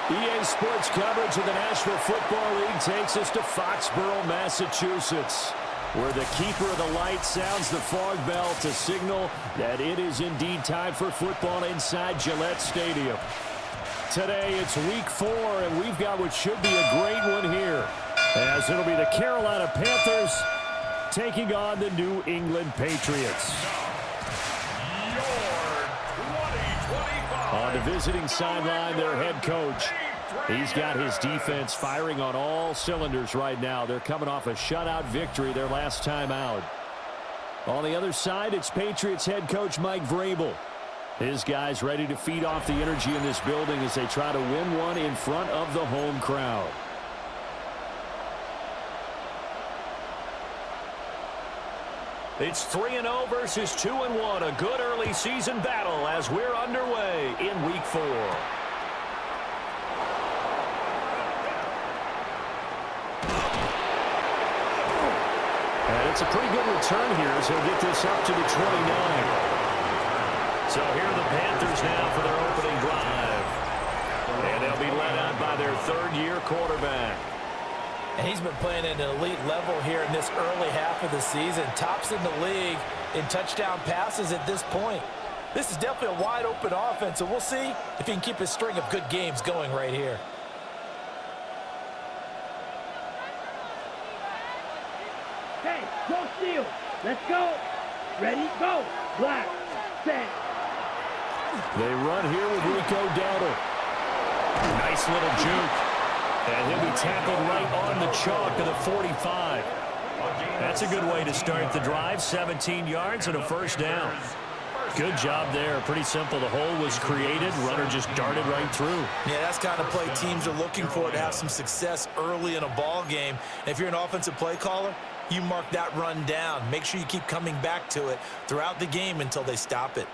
EA Sports coverage of the National Football League takes us to Foxborough, Massachusetts, where the keeper of the light sounds the fog bell to signal that it is indeed time for football inside Gillette Stadium. Today, it's Week 4, and we've got what should be a great one here, as it'll be the Carolina Panthers taking on the New England Patriots. On the visiting sideline, their head coach. He's got his defense firing on all cylinders right now. They're coming off a shutout victory their last time out. On the other side, it's Patriots head coach Mike Vrabel. His guys ready to feed off the energy in this building as they try to win one in front of the home crowd. It's 3-0 versus 2-1. A good early season battle as we're underway in Week 4. And it's a pretty good return here as he'll get this up to the 29. So here are the Panthers now for their opening drive. And they'll be led out by their third-year quarterback. And he's been playing at an elite level here in this early half of the season. Tops in the league in touchdown passes at this point. This is definitely a wide-open offense, so we'll see if he can keep his string of good games going right here. Hey, go steal. Let's go. Ready, go. Black, set. They run here with Rico Dowdle. Nice little juke. And he'll be tackled right on the chalk of the 45. That's a good way to start the drive. 17 yards and a first down. Good job there. Pretty simple. The hole was created. Runner just darted right through. Yeah, that's the kind of play teams are looking for to have some success early in a ball game. And if you're an offensive play caller, you mark that run down. Make sure you keep coming back to it throughout the game until they stop it.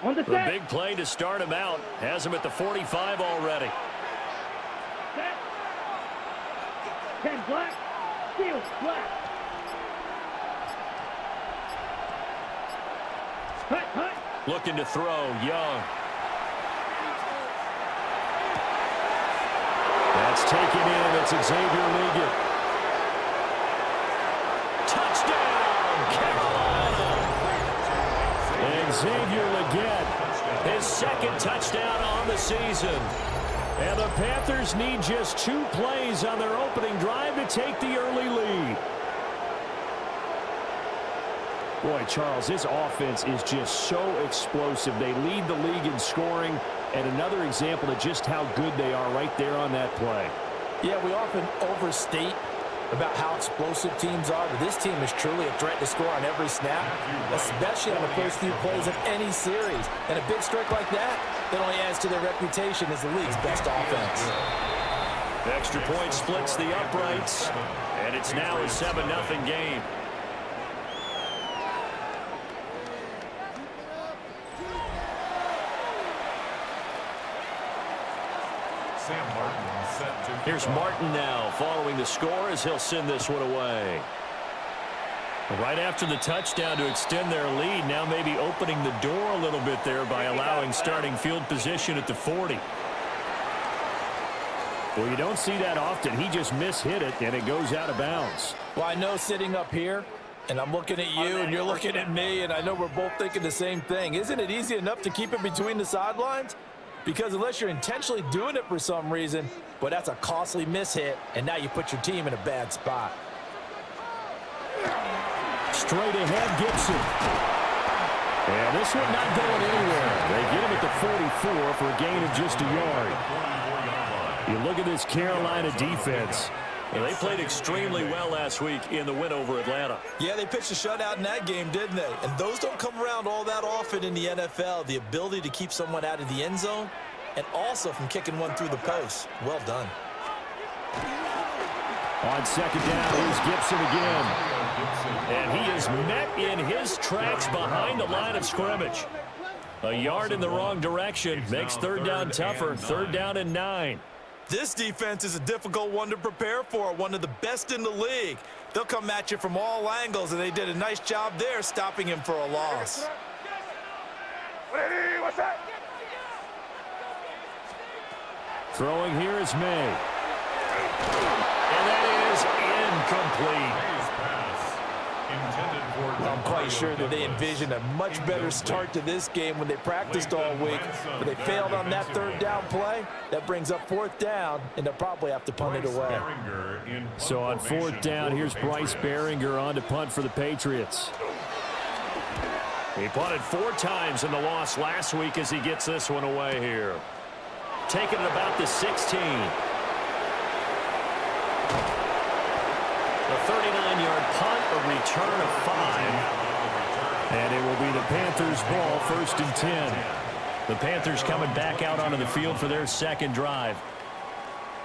On the set. The big play to start him out. Has him at the 45 already. 10 black, steal black. Hut, hut. Looking to throw, Young. That's taken in. It's Xavier Leggett. Touchdown, Carolina. And Xavier Leggett, his second touchdown on the season. And the Panthers need just 2 plays on their opening drive to take the early lead. Boy, Charles, this offense is just so explosive. They lead the league in scoring, and another example of just how good they are right there on that play. Yeah, we often overstate about how explosive teams are, but this team is truly a threat to score on every snap, especially on the first few plays of any series. And a big streak like that only adds to their reputation as the league's best offense. Extra point splits the uprights, and it's now a 7-0 game. Here's Martin now following the score as he'll send this one away. Right after the touchdown to extend their lead, now maybe opening the door a little bit there by allowing starting field position at the 40. Well, you don't see that often. He just mishit it, and it goes out of bounds. Well, I know sitting up here, and I'm looking at you, and you're looking at me, and I know we're both thinking the same thing. Isn't it easy enough to keep it between the sidelines? Because unless you're intentionally doing it for some reason, well, that's a costly mishit, and now you put your team in a bad spot. Straight ahead, Gibson. And this one not going anywhere. They get him at the 44 for a gain of just a yard. You look at this Carolina defense. Well, they played extremely well last week in the win over Atlanta. Yeah, they pitched a shutout in that game, didn't they? And those don't come around all that often in the NFL. The ability to keep someone out of the end zone and also from kicking one through the post. Well done. On second down, here's Gibson again. And he is met in his tracks behind the line of scrimmage. A yard in the wrong direction makes third down tougher. Third down and 9. This defense is a difficult one to prepare for, one of the best in the league. They'll come at you from all angles, and they did a nice job there stopping him for a loss. Ready, what's that? Throwing here is May. And that is incomplete. I'm quite sure that they envisioned a much better start to this game when they practiced all week, but they failed on that third down play. That brings up fourth down, and they'll probably have to punt it away. So on fourth down, here's Bryce Behringer on to punt for the Patriots. He punted 4 times in the loss last week as he gets this one away here. Taking it about the 16. A 39-yard punt, a return of 5. And it will be the Panthers' ball, 1st and 10. The Panthers coming back out onto the field for their second drive.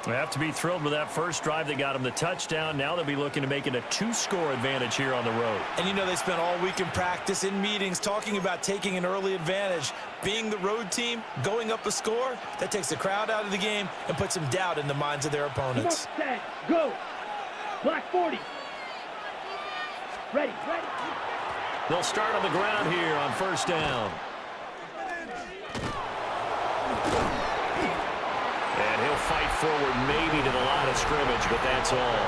They have to be thrilled with that first drive that got them the touchdown. Now they'll be looking to make it a 2-score advantage here on the road. And you know they spent all week in practice, in meetings, talking about taking an early advantage. Being the road team, going up a score, that takes the crowd out of the game and puts some doubt in the minds of their opponents. Set, go. Black 40. Ready. They'll start on the ground here on first down. And he'll fight forward maybe to the line of scrimmage, but that's all.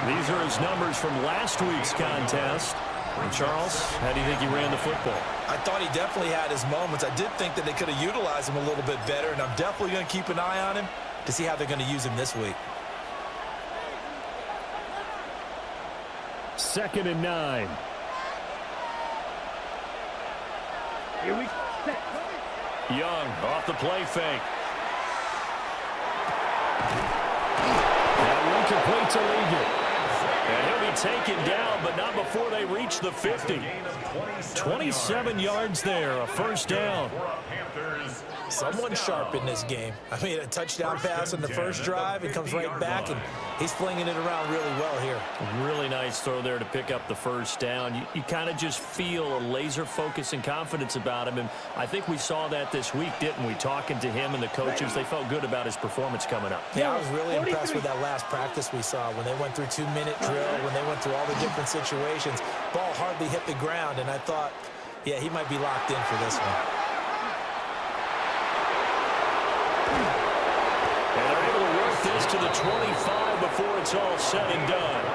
These are his numbers from last week's contest. And Charles, how do you think he ran the football? I thought he definitely had his moments. I did think that they could have utilized him a little bit better, and I'm definitely going to keep an eye on him to see how they're going to use him this week. 2nd and 9. Here we set. Young off the play fake. That one complete to Ligon. And he'll be taken down, but not before they reach the 50. 27 yards there, a first down. Someone sharp in this game. I mean, a touchdown pass on the first drive. He comes right back, and he's flinging it around really well here. Really nice throw there to pick up the first down. You kind of just feel a laser focus and confidence about him, and I think we saw that this week, didn't we? Talking to him and the coaches, they felt good about his performance coming up. Yeah, I was really impressed with that last practice we saw when they went through 2-minute drill, when they went through all the different situations. Ball hardly hit the ground, and I thought, yeah, he might be locked in for this one. And they're able to work this to the 25 before it's all said and done.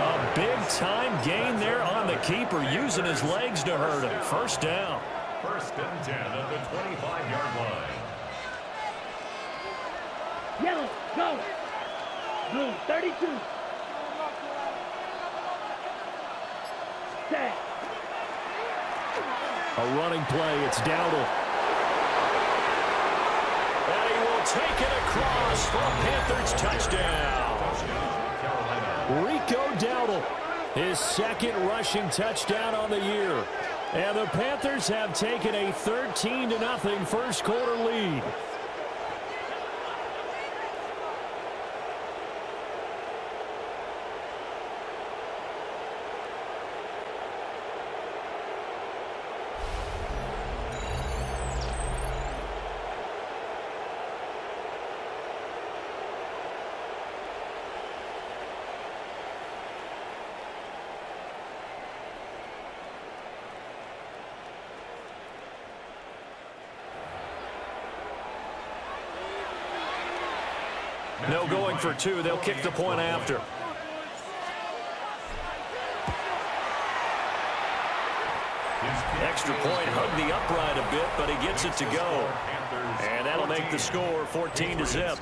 A big-time gain there on the keeper, using his legs to hurt him. First down. 1st and 10 at the 25-yard line. Yellow, go. Blue, 32. Set. A running play, it's Dowdle. And he will take it across for a Panthers touchdown. Rico Dowdle, his 2nd rushing touchdown on the year. And the Panthers have taken a 13-0 first quarter lead. No going for 2. They'll kick the point after. Extra point hugged the upright a bit, but he gets it to go. And that'll make the score 14-0.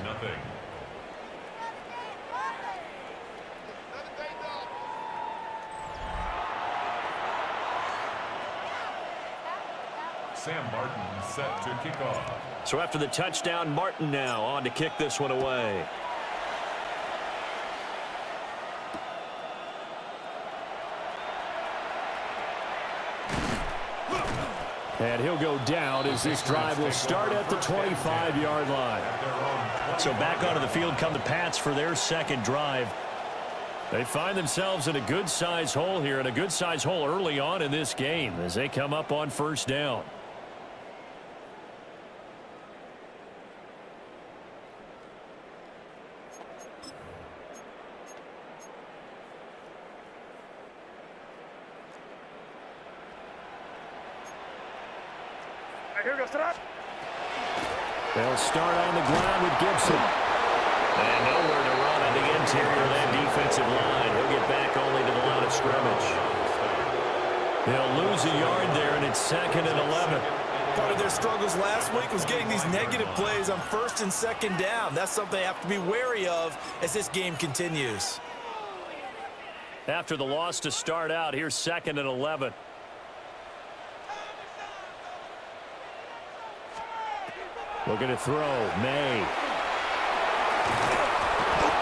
Sam Martin set to kick off. So after the touchdown, Martin now on to kick this one away. And he'll go down as this drive will start at the 25-yard line. So back onto the field come the Pats for their second drive. They find themselves in a good-sized hole here, and a good-sized hole early on in this game as they come up on first down. Here we go, set up. They'll start on the ground with Gibson. And nowhere to run on the interior of that defensive line. He'll get back only to the line of scrimmage. They'll lose a yard there, and it's 2nd and 11. Part of their struggles last week was getting these negative plays on 1st and 2nd down. That's something they have to be wary of as this game continues. After the loss to start out, here's 2nd and 11. Looking to throw. May.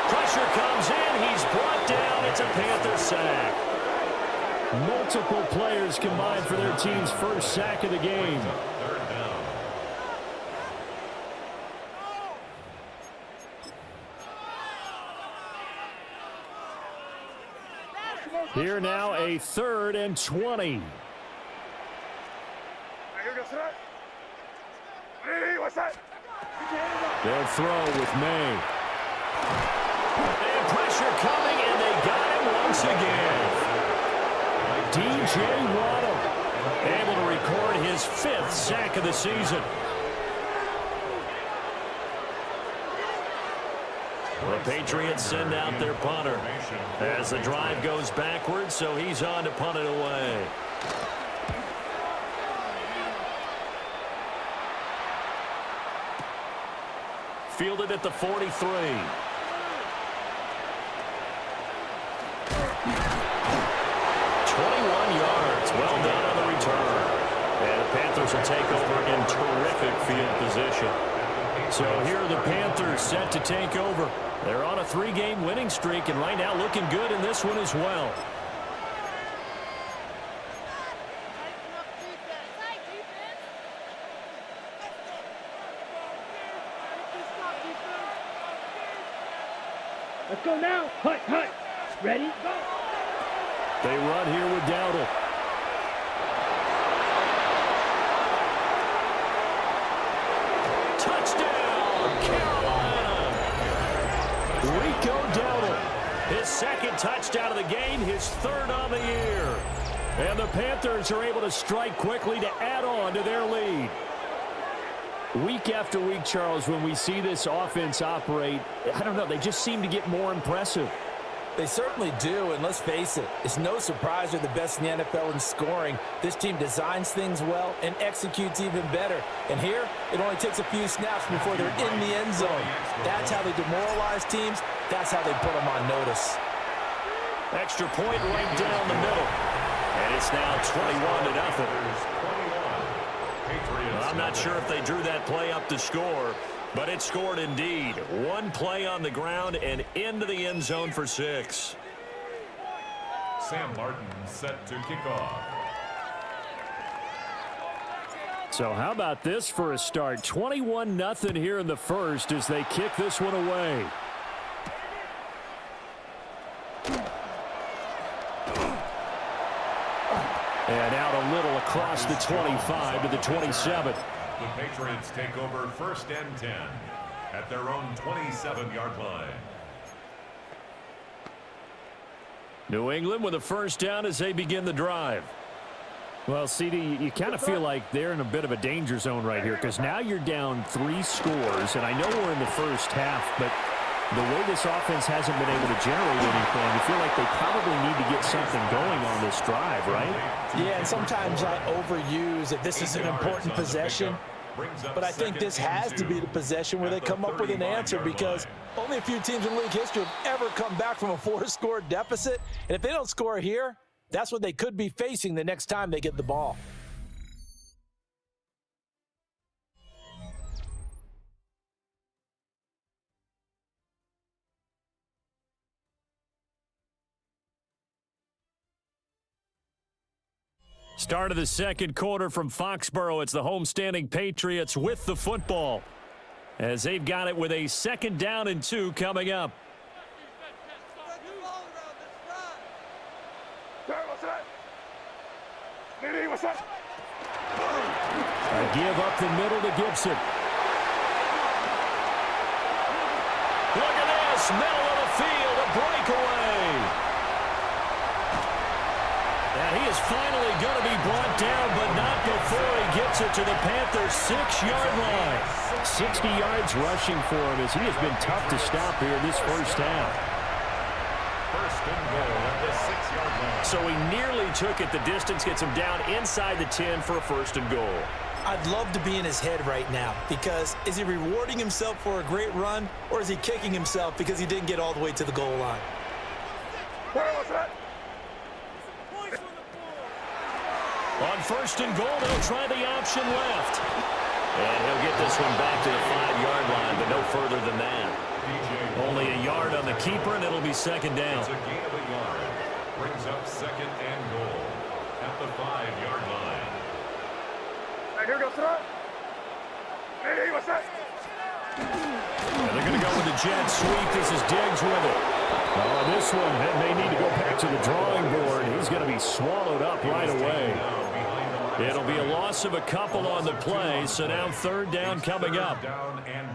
Pressure comes in. He's brought down. It's a Panther sack. Multiple players combined for their team's first sack of the game. Here now, a 3rd and 20. They'll throw with May. And pressure coming, and they got him once again. DJ Waddle able to record his 5th sack of the season. The Patriots send out their punter as the drive goes backwards, so he's on to punt it away. Fielded at the 43. Yards. Well done on the return. And the Panthers will take over in terrific field position. So here are the Panthers set to take over. They're on a 3-game winning streak, and right now looking good in this one as well. Let's go now. Hut, hut. Ready? Go. They run here with Dowdle. Touchdown, Carolina. Rico Dowdle. His 2nd touchdown of the game, his 3rd on the year. And the Panthers are able to strike quickly to add on to their lead. Week after week, Charles, when we see this offense operate, I don't know, they just seem to get more impressive. They certainly do, and let's face it, it's no surprise they're the best in the NFL in scoring. This team designs things well and executes even better. And here, it only takes a few snaps before they're in the end zone. That's how they demoralize teams. That's how they put them on notice. Extra point right down the middle. And it's now 21-0. Well, I'm not sure if they drew that play up to score, but it scored indeed. One play on the ground and into the end zone for 6. Sam Martin set to kick off. So how about this for a start? 21-0 here in the first as they kick this one away. And out a little across the 25 to the 27. The Patriots take over 1st and 10 at their own 27-yard line. New England with a first down as they begin the drive. Well, CD, you kind of feel like they're in a bit of a danger zone right here because now you're down 3 scores, and I know we're in the first half, but the way this offense hasn't been able to generate anything, you feel like they probably need to get something going on this drive, right? Yeah, and sometimes I overuse that this is an important possession, but I think this has to be the possession where they come up with an answer because only a few teams in league history have ever come back from a 4-score deficit, and if they don't score here, that's what they could be facing the next time they get the ball. Start of the second quarter from Foxborough. It's the homestanding Patriots with the football as they've got it with a 2nd down and 2 coming up. A give up the middle to Gibson. Look at this, middle of the field, a breakaway. And he is finally going to be brought down, but not before he gets it to the Panthers' 6-yard line. 60 yards rushing for him as he has been tough to stop here this first half. First and goal at the 6-yard line. So he nearly took it the distance, gets him down inside the 10 for a first and goal. I'd love to be in his head right now because is he rewarding himself for a great run or is he kicking himself because he didn't get all the way to the goal line? On first and goal, they'll try the option left. And he'll get this one back to the 5-yard line, but no further than that. Only a yard on the keeper, and it'll be second down. It's a gain of a yard. Brings up second and goal at the 5-yard line. And they're going to go with the jet sweep. This is Diggs with it. Oh, this one may need to go back to the drawing board. He's going to be swallowed up right away. It'll be a loss of a couple on the play, so now third down coming up.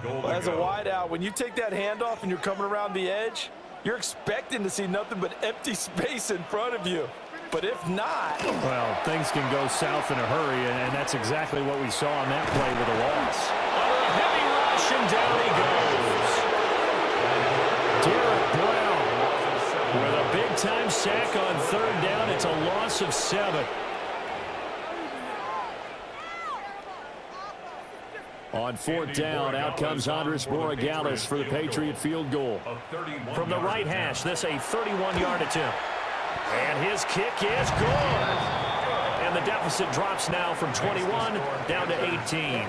Well, as a wideout, when you take that handoff and you're coming around the edge, you're expecting to see nothing but empty space in front of you. But if not... Well, things can go south in a hurry, and that's exactly what we saw on that play with a loss. Oh, a heavy rush, and down he goes. Derek Brown with a big-time sack on third down. It's a loss of 7. On fourth down, out comes Andres Borregales for the Patriot field goal. From the right hash, this a 31-yard attempt. And his kick is good. And the deficit drops now from 21 down to 18.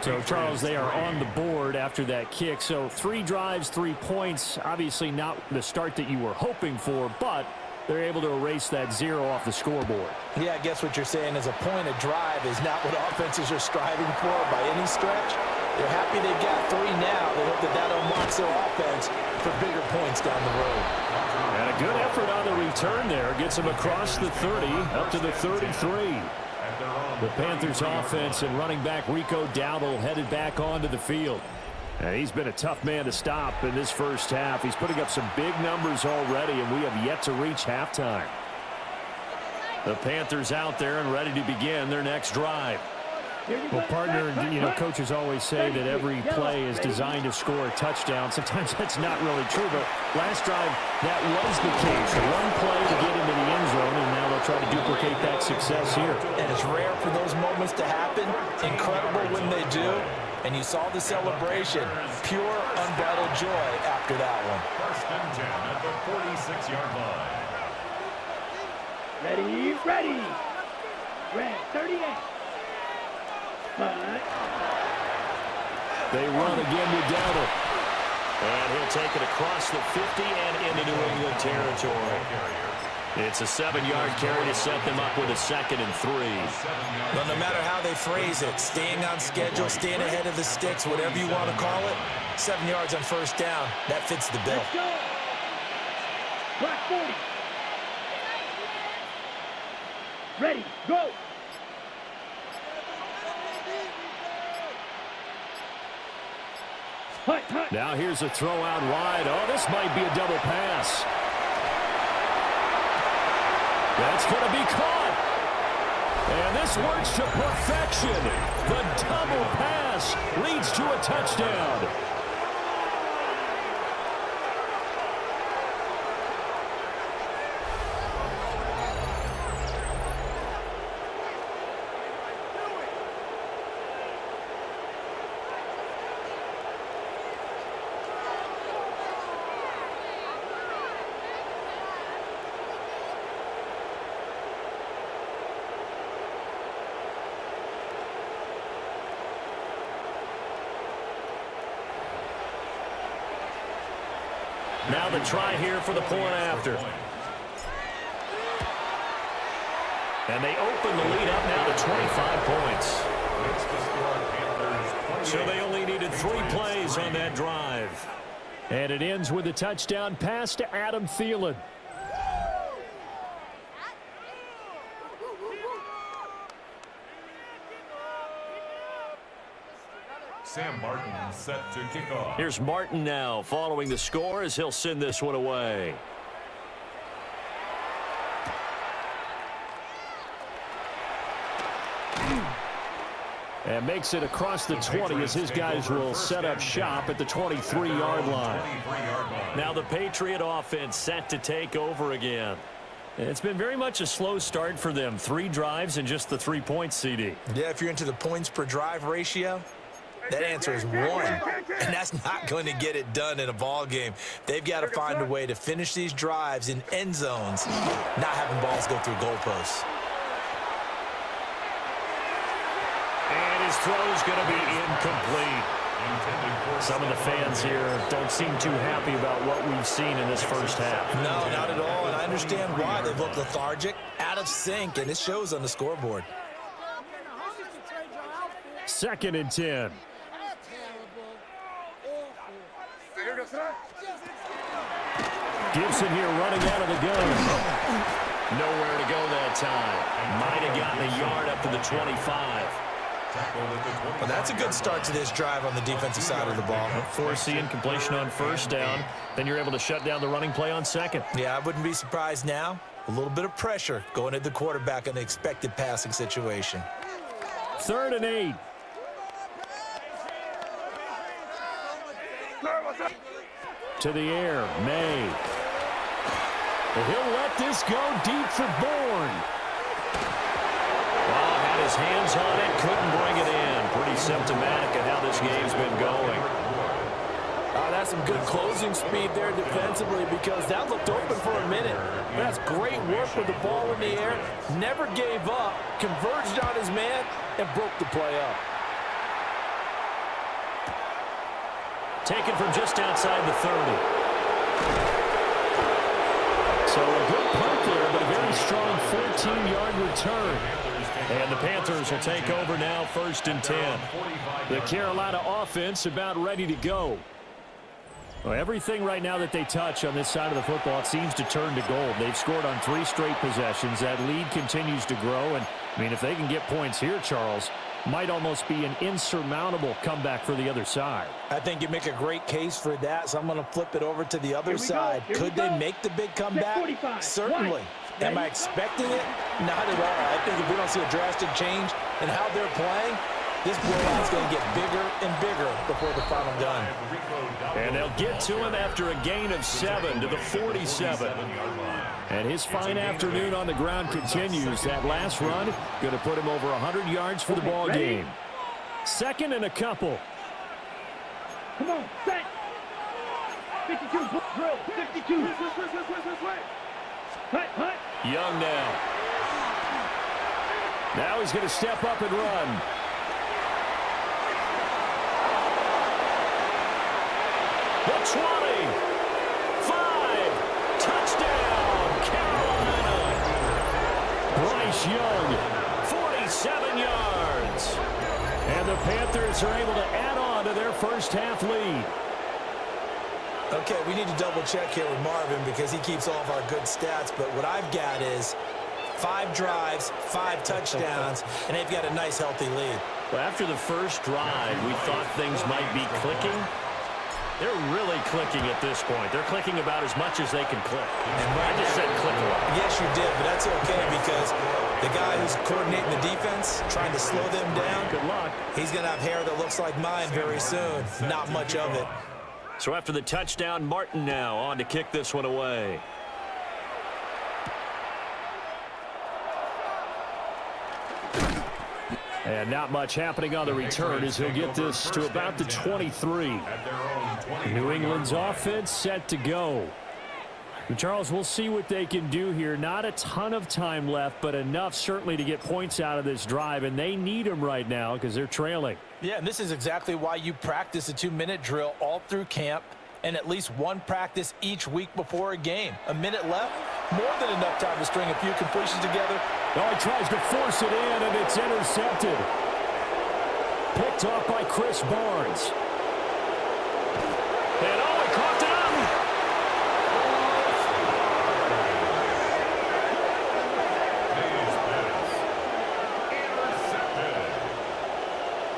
So, Charles, they are on the board after that kick. So 3 drives, 3 points. Obviously not the start that you were hoping for, but they're able to erase that 0 off the scoreboard. Yeah, I guess what you're saying is a point of drive is not what offenses are striving for by any stretch. They're happy they've got 3 now. They hope that that unlocks their offense for bigger points down the road. And a good effort on the return there. Gets him across the 30, up to the 33. The Panthers offense and running back Rico Dowdle headed back onto the field. And he's been a tough man to stop in this first half. He's putting up some big numbers already, and we have yet to reach halftime. The Panthers out there and ready to begin their next drive. Well, partner, you know, coaches always say that every play is designed to score a touchdown. Sometimes that's not really true, but last drive, that was the case. One play to get into the end zone, and now they'll try to duplicate that success here. And it's rare for those moments to happen. Incredible when they do. And you saw the celebration. Pure, unbridled joy after that one. First and 10 at the 46-yard line. Ready, ready. Red 38. But they run again with Dowdle. And he'll take it across the 50 and into New England territory. It's a 7-yard carry to set them up with a 2nd and 3. Well, no matter how they phrase it, staying on schedule, staying ahead of the sticks, whatever you want to call it, 7 yards on first down, that fits the bill. let's go. Black 40. Ready, go. Hut, hut. Now here's a throw out wide. Oh, this might be a double pass. That's going to be caught. And this works to perfection. The double pass leads to a touchdown. Now the try here for the point after. And they open the lead up now to 25 points. So they only needed 3 plays on that drive. And it ends with a touchdown pass to Adam Thielen. Sam Martin set to kick off. Here's Martin now following the score as he'll send this one away. And makes it across the 20 as his guys will set up shop at the 23-yard line. Now the Patriot offense set to take over again. It's been very much a slow start for them. 3 drives and just the 3 points, CD. Yeah, if you're into the points per drive ratio, that answer is 1. And that's not going to get it done in a ball game. They've got to find a way to finish these drives in end zones, not having balls go through goalposts. And his throw is going to be incomplete. Some of the fans here don't seem too happy about what we've seen in this first half. No, not at all, and I understand why. They look lethargic, out of sync, and it shows on the scoreboard. 2nd and 10. Gibson here running out of the gun. Nowhere to go that time. Might have gotten a yard up to the 25. Well, that's a good start to this drive on the defensive side of the ball. Forcing completion on 1st down. Then you're able to shut down the running play on 2nd. Yeah, I wouldn't be surprised now. A little bit of pressure going at the quarterback in the expected passing situation. 3rd and 8. To the air, May. He'll let this go deep for Bourne. Well, had his hands on it, couldn't bring it in. Pretty symptomatic of how this game's been going. That's some good closing speed there defensively because that looked open for a minute. That's great work with the ball in the air. Never gave up, converged on his man, and broke the play up. Taken from just outside the 30. So a good punt there, but a very strong 14-yard return. And the Panthers will take over now, 1st and 10. The Carolina offense about ready to go. Well, everything right now that they touch on this side of the football, it seems to turn to gold. They've scored on 3 straight possessions. That lead continues to grow. And, I mean, if they can get points here, Charles, might almost be an insurmountable comeback for the other side. I think you make a great case for that, so I'm going to flip it over to the other side. Could they make the big comeback? Certainly. Am I expecting it? Not at all. I think if we don't see a drastic change in how they're playing, this blowout's going to get bigger and bigger before the final gun. And they'll get to him after a gain of 7 to the 47. And his fine afternoon on the ground continues. That last run going to put him over 100 yards for the ball game. 2nd and a couple. Come on, set. 52, drill, 52. Hut. Young now. Now he's going to step up and run. The 20. 5. Touchdown, Carolina. Bryce Young, 47 yards. And the Panthers are able to add on to their first half lead. Okay, we need to double check here with Marvin because he keeps all of our good stats, but what I've got is 5 drives, 5 touchdowns, and they've got a nice, healthy lead. Well, after the first drive, we thought things might be clicking. They're really clicking at this point. They're clicking about as much as they can click. And I just said click a lot. Yes, you did, but that's okay because the guy who's coordinating the defense, trying to slow them down, Good luck. he's going to have hair that looks like mine very soon. Not much of it. So after the touchdown, Martin now on to kick this one away. And not much happening on the return as he'll get this to about the 23. New England's offense set to go. And Charles, we'll see what they can do here. Not a ton of time left, but enough certainly to get points out of this drive, and they need them right now because they're trailing. Yeah, and this is exactly why you practice a 2-minute drill all through camp and at least one practice each week before a game. A minute left, more than enough time to string a few completions together. Oh, he tries to force it in, and it's intercepted. Picked off by Chris Barnes. And oh, he caught it up.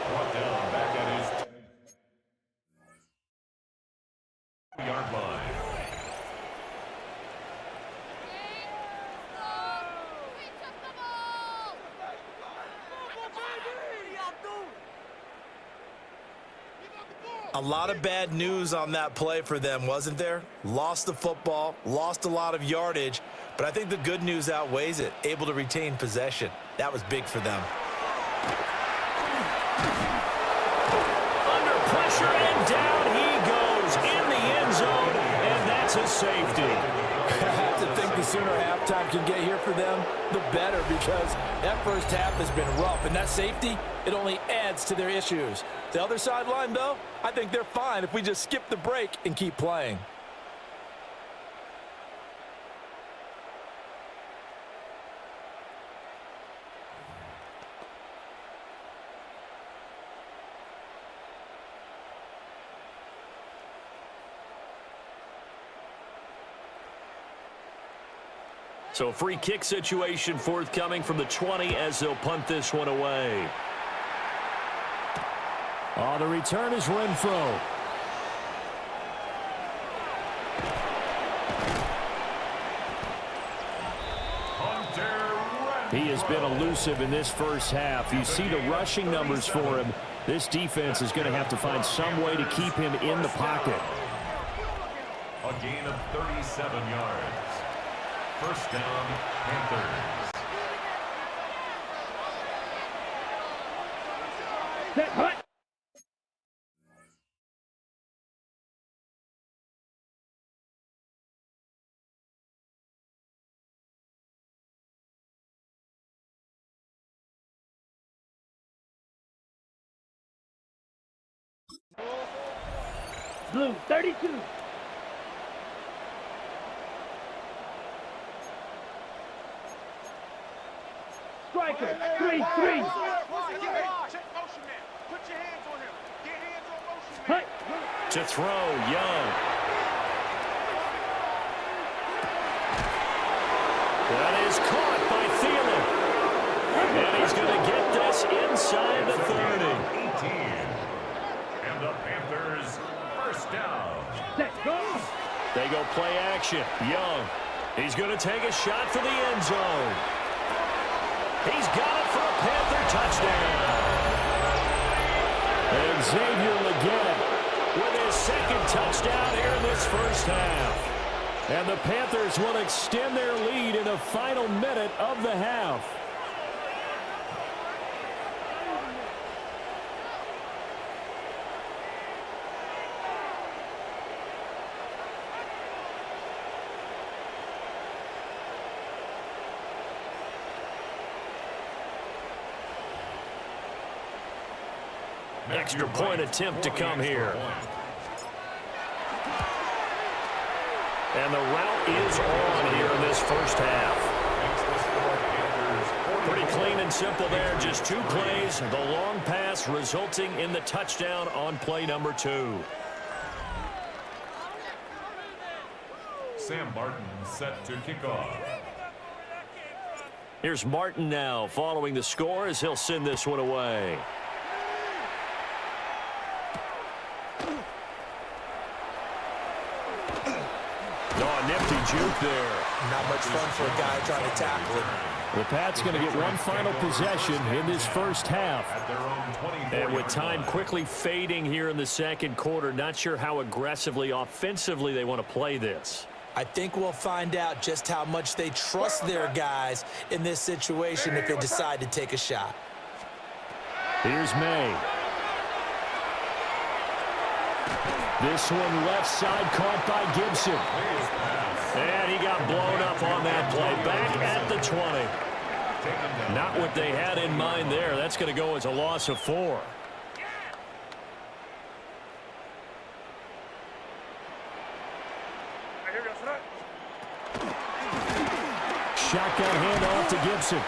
Brought down back at his 10-yard line. A lot of bad news on that play for them, wasn't there? Lost the football, lost a lot of yardage, but I think the good news outweighs it. Able to retain possession. That was big for them. Under pressure, and down he goes in the end zone, and that's a safety. I have to think the sooner halftime can get here for them, the better, because that first half has been rough, and that safety, it only adds to their issues. The other sideline, though, I think they're fine if we just skip the break and keep playing. So a free kick situation forthcoming from the 20 as they'll punt this one away. Oh, the return is Renfro. He has been elusive in this first half. You see the rushing numbers for him. This defense is going to have to find some way to keep him in the pocket. A gain of 37 yards. First down, Panthers. Set, hut. Blue, 32. Striker, 3-3. Check motion man. Put your hands on him. Get hands on motion man. Hut. To throw, Young. That is caught by Thielen. And he's going to get this inside the 30. 18. And the Panthers first down. Set, go. They go play action. Young. He's going to take a shot for the end zone. He's got it for a Panther touchdown. And Xavier Legette with his second touchdown here in this first half. And the Panthers will extend their lead in the final minute of the half. Extra point attempt to come here. And the route is on here in this first half. Pretty clean and simple there. Just two plays. The long pass resulting in the touchdown on play number 2. Sam Martin set to kick off. Here's Martin now following the score as he'll send this one away. Oh, nifty juke there. Not much fun for a guy trying to tackle it. The Pats going to get one final possession in this first half. At their own 24 And with time quickly fading here in the second quarter, not sure how aggressively, offensively they want to play this. I think we'll find out just how much they trust their guys in this situation if they decide to take a shot. Here's May. This one left side caught by Gibson. And he got blown up on that play. Back at the 20. Not what they had in mind there. That's going to go as a loss of 4. Shotgun handoff to Gibson.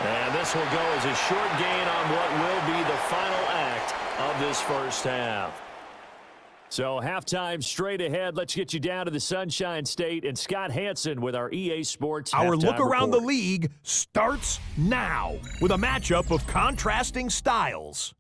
And this will go as a short gain on what will be the final act of this first half. So halftime straight ahead. Let's get you down to the Sunshine State and Scott Hansen with our EA Sports Our look around report. the league starts now with a matchup of contrasting styles.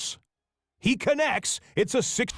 scores. He connects. It's a 6.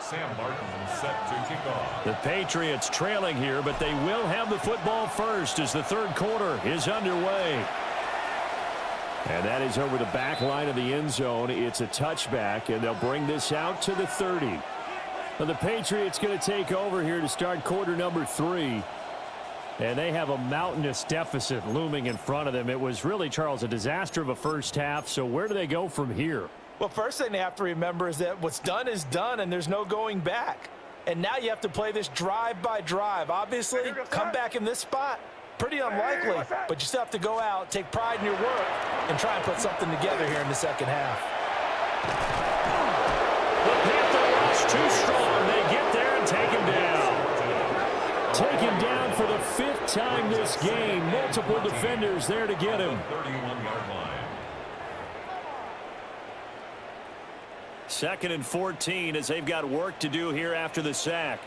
Sam Martin set to kick off. The Patriots trailing here, but they will have the football first as the third quarter is underway. And that is over the back line of the end zone. It's a touchback, and they'll bring this out to the 30. Now the Patriots going to take over here to start quarter number 3. And they have a mountainous deficit looming in front of them. It was really, Charles, a disaster of a first half. So where do they go from here? Well, first thing they have to remember is that what's done is done, and there's no going back. And now you have to play this drive by drive. Obviously, come back in this spot, pretty unlikely, but you still have to go out, take pride in your work, and try and put something together here in the second half. The Panther rush too strong. They get there and take him down. Taken down for the 5th time this game. Multiple defenders there to get him. 31-yard line. 2nd and 14 as they've got work to do here after the sack.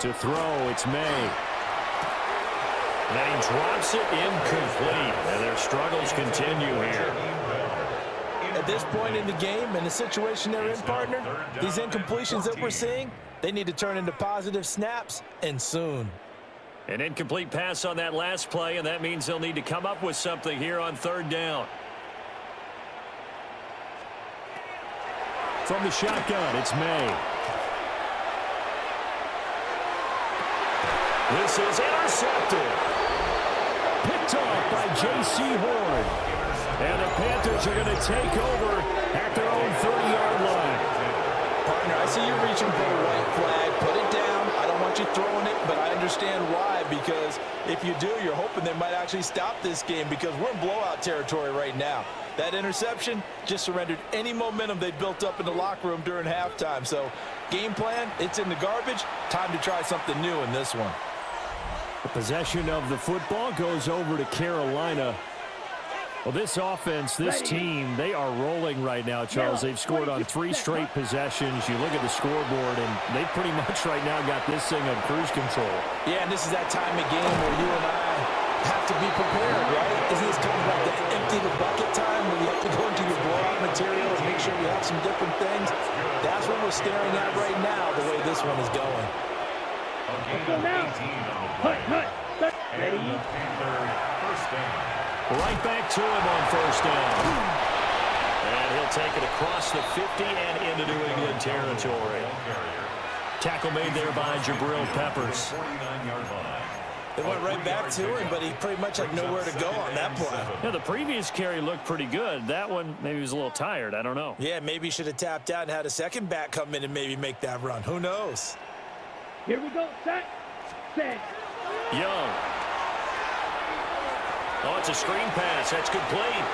To throw, it's May. And he drops it incomplete. And their struggles continue here. At this point in the game and the situation they're in, partner, these incompletions that we're seeing, they need to turn into positive snaps, and soon. An incomplete pass on that last play, and that means they'll need to come up with something here on 3rd down. From the shotgun, it's May. This is intercepted. Picked off by J.C. Horn. And the Panthers are going to take over at their own 30-yard line. Partner, I see you reaching for a white flag. Put it down. I don't want you throwing it, but I understand why, because if you do, you're hoping they might actually stop this game, because we're in blowout territory right now. That interception just surrendered any momentum they built up in the locker room during halftime. So, game plan, it's in the garbage. Time to try something new in this one. The possession of the football goes over to Carolina. Well, this offense, this team, they are rolling right now, Charles. They've scored on 3 straight possessions. You look at the scoreboard, and they pretty much right now got this thing on cruise control. Yeah, and this is that time of game where you and I have to be prepared, right? Isn't this kind of like the empty the bucket time where you have to go into your blowout material and make sure you have some different things? That's what we're staring at right now, the way this one is going. And the Panther first down. Right back to him on 1st down. And he'll take it across the 50 and into New England territory. Tackle made there by Jabril Peppers. 49-yard line. They went right back to him, but he pretty much had nowhere to go on that play. Yeah, the previous carry looked pretty good. That one, maybe he was a little tired. I don't know. Yeah, maybe he should have tapped out and had a second back come in and maybe make that run. Who knows? Here we go. Set. Young. Oh, it's a screen pass. That's complete.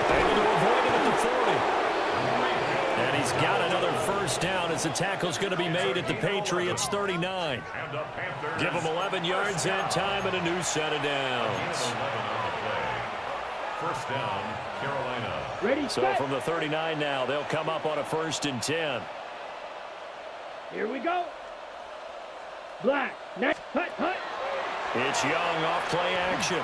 Able to avoid him at the 40. And he's got another 1st down as the tackle's going to be made at the Patriots 39. Give him 11 yards and time and a new set of downs. 1st down, Carolina. Ready, So set. from the 39 now, they'll come up on a 1st and 10. Here we go. Black. Next. Hut. It's Young off play action.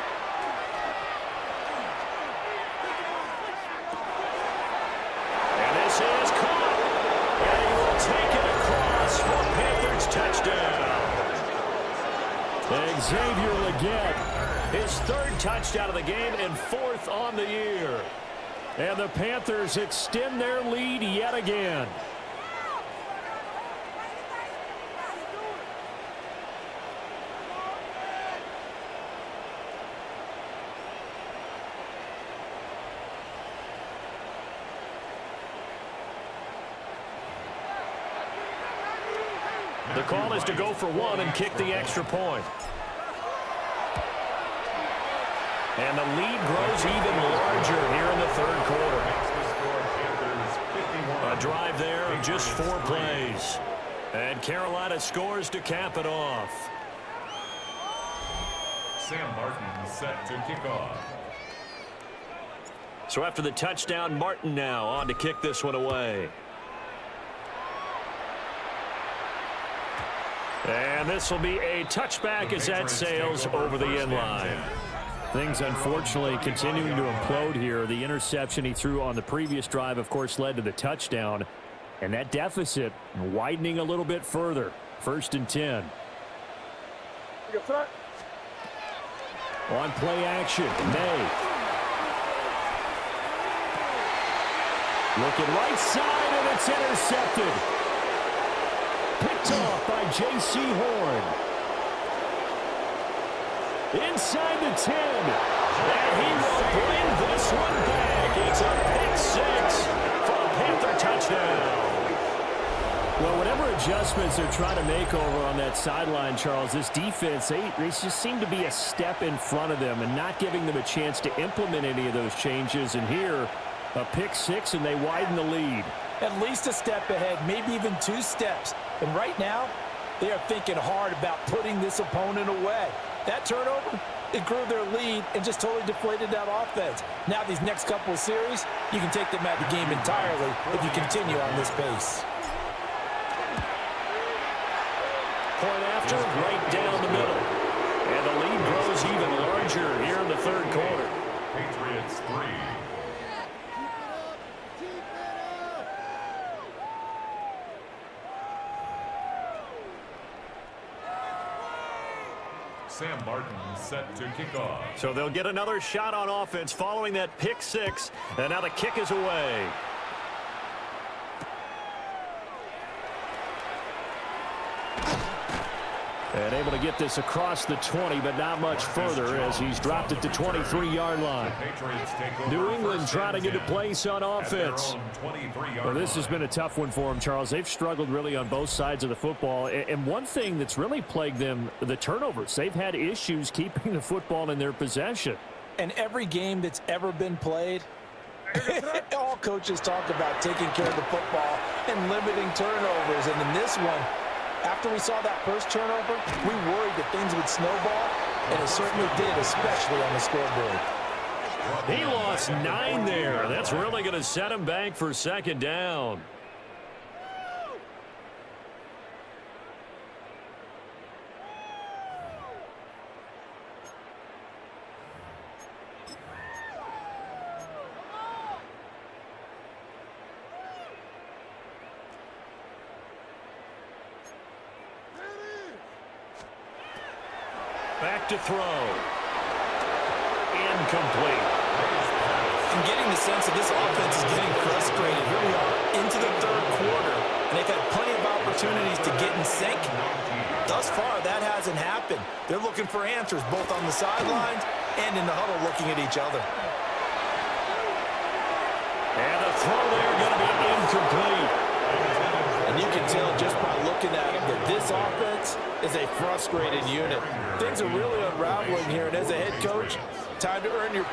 And this is caught. And he will take it across for Panthers touchdown. Xavier Legette, his 3rd touchdown of the game and 4th on the year. And the Panthers extend their lead yet again. The call is to go for one and kick the extra point. And the lead grows even larger here in the third quarter. A drive there of just 4 plays. And Carolina scores to cap it off. Sam Martin set to kick off. So after the touchdown, Martin now on to kick this one away. And this will be a touchback as that sails over the end line. Things, unfortunately, continuing to implode here. The interception he threw on the previous drive, of course, led to the touchdown. And that deficit widening a little bit further. 1st and 10. On play action, May. Looking right side, and it's intercepted. Picked off by J.C. Horn. Inside the 10. And he will bring this one back. It's a pick 6 for a Panther touchdown. Well, whatever adjustments they're trying to make over on that sideline, Charles, this defense, they just seem to be a step in front of them and not giving them a chance to implement any of those changes. And here, a pick 6, and they widen the lead. At least a step ahead, maybe even 2 steps. And right now, they are thinking hard about putting this opponent away. That turnover, it grew their lead and just totally deflated that offense. Now these next couple of series, you can take them out of the game entirely if you continue on this pace. Point after, right down the middle. And the lead grows even larger here in the third quarter. Patriots 3. Sam Martin set to kick off. So they'll get another shot on offense following that pick 6. And now the kick is away. And able to get this across the 20, but not much further as he's dropped it to 23-yard line. New England trying to get a place on offense. Well, this has been a tough one for them, Charles. They've struggled really on both sides of the football. And one thing that's really plagued them, the turnovers. They've had issues keeping the football in their possession. And every game that's ever been played, all coaches talk about taking care of the football and limiting turnovers. And in this one, after we saw that first turnover, we worried that things would snowball, and it certainly did, especially on the scoreboard. He lost 9 there. That's really going to set him back for 2nd down. Back to throw. Incomplete. I'm getting the sense that this offense is getting frustrated. Here we are into the third quarter, and they've had plenty of opportunities to get in sync. Thus far, that hasn't happened. They're looking for answers both on the sidelines and in the huddle looking at each other. And the throw there going to be incomplete. And you can tell just by looking at them that this offense is a frustrated unit. Things are really unraveling here, and as a head coach, time to earn your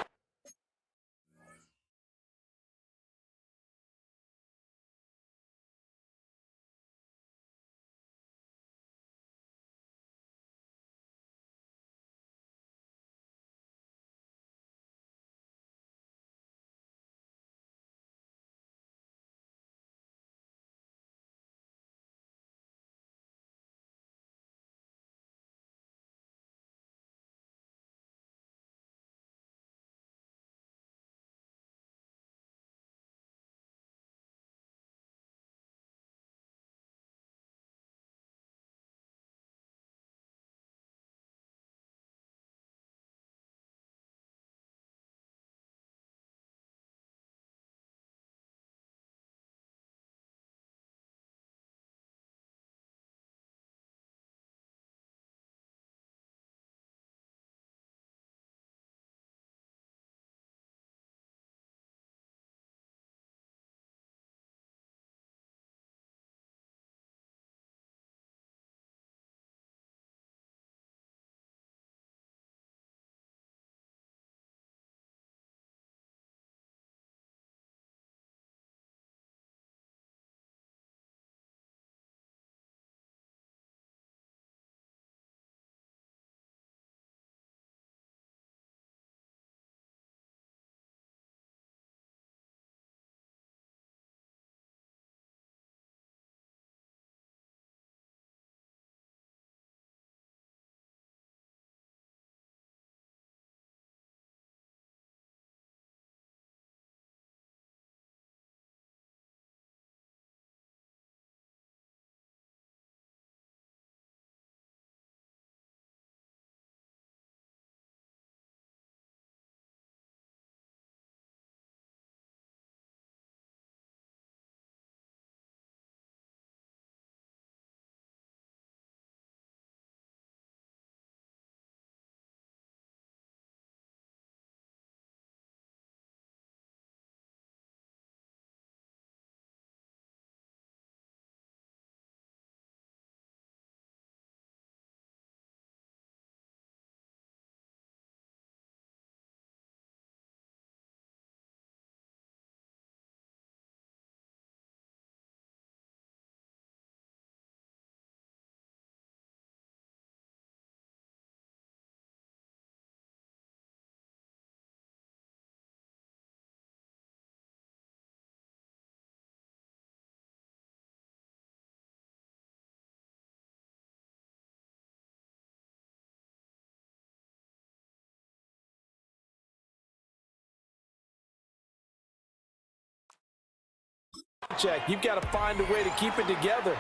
check. You've got to find a way to keep it together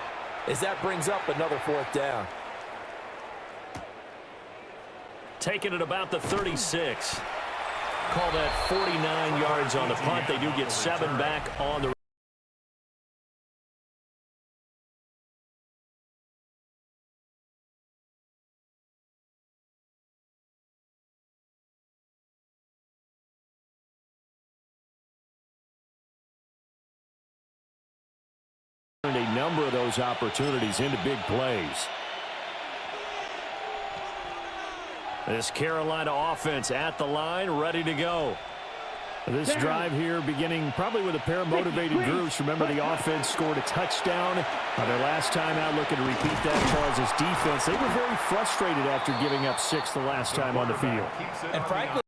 as that brings up another 4th down. Taking it about the 36. Call that 49 yards on the punt. They do get 7 back on the a number of those opportunities into big plays. This Carolina offense at the line, ready to go. This drive here beginning probably with a pair of motivated groups. Remember, the offense scored a touchdown their last time out, looking to repeat that. Charles' defense, they were very frustrated after giving up 6 the last time on the field. And frankly,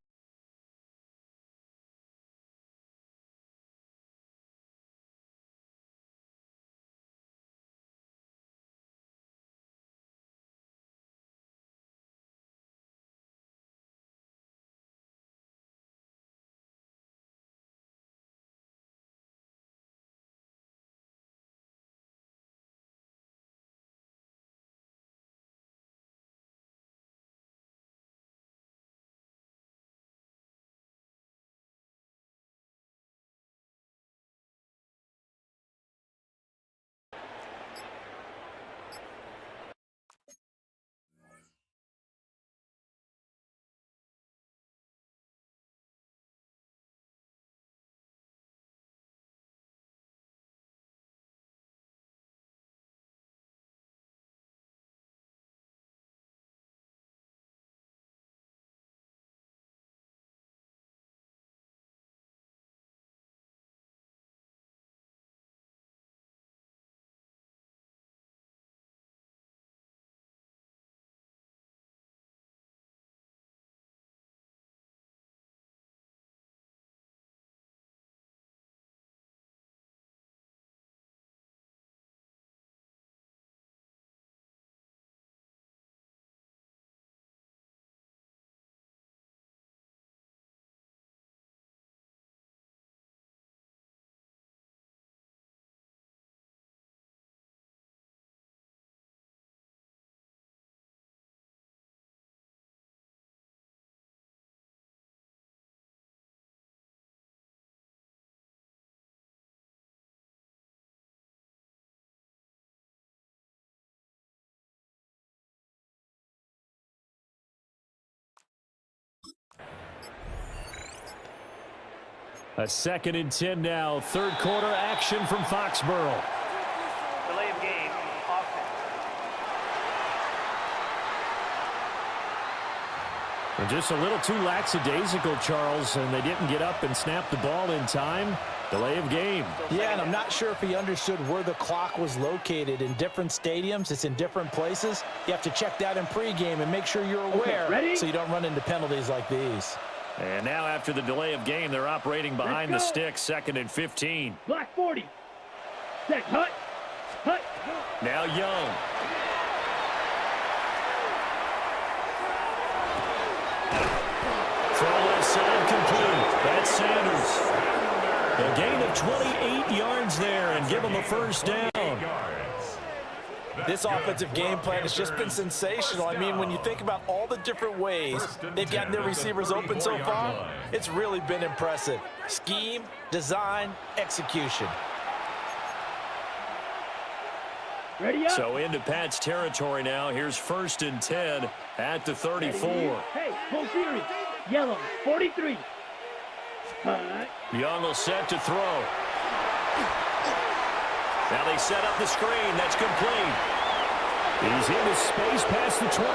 a 2nd and 10 now. 3rd quarter action from Foxborough. Delay of game, offense. And just a little too lackadaisical, Charles, and they didn't get up and snap the ball in time. Delay of game. yeah, and I'm not sure if he understood where the clock was located. In different stadiums, it's in different places. You have to check that in pregame and make sure you're aware so you don't run into penalties like these. And now after the delay of game, they're operating behind the sticks. 2nd and 15. Black 40. Set. Hut. Hut. Now Young. Throw left side complete. That's Sanders. A gain of 28 yards there and give them a 1st down. This offensive game plan has just been sensational. I mean, when you think about all the different ways they've gotten their receivers open so far, it's really been impressive. Scheme, design, execution. Ready up. So into Pat's territory now. Here's 1st and 10 at the 34. Hey, full series. Yellow, 43. Hut. Young will set to throw. Now they set up the screen. That's complete. He's into space past the 25.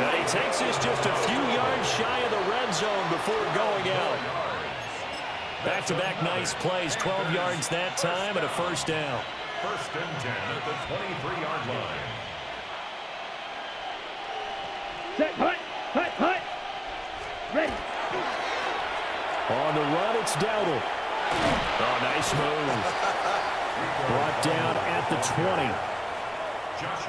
And he takes this just a few yards shy of the red zone before going out. Back-to-back nice plays. 12 yards that time and a 1st down. 1st and 10 at the 23-yard line. Set. Hut. Hut. Hut. Ready. On the run, it's Dowdle. Oh, nice move. Brought down at the 20.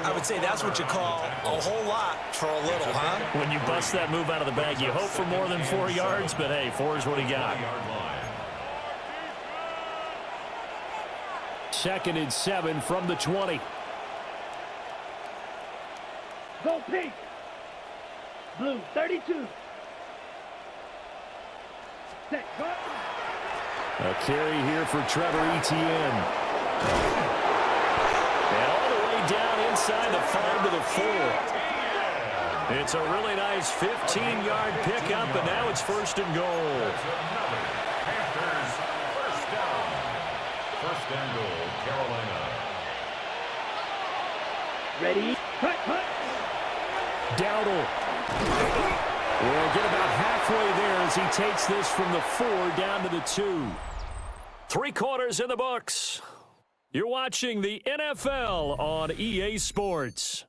I would say that's what you call a whole lot for a little, huh? When you bust that move out of the bag, you hope for more than 4 yards, but hey, 4 is what he got. 2nd and 7 from the 20. Go pink. Blue, 32. Set, cut. A carry here for Trevor Etienne. And all the way down inside the 5 to the 4. It's a really nice 15-yard pickup, and now it's 1st and goal. Panthers first down. 1st and goal, Carolina. Ready, cut. Dowdle will get about halfway there as he takes this from the 4 down to the 2. 3 quarters in the books. You're watching the NFL on EA Sports.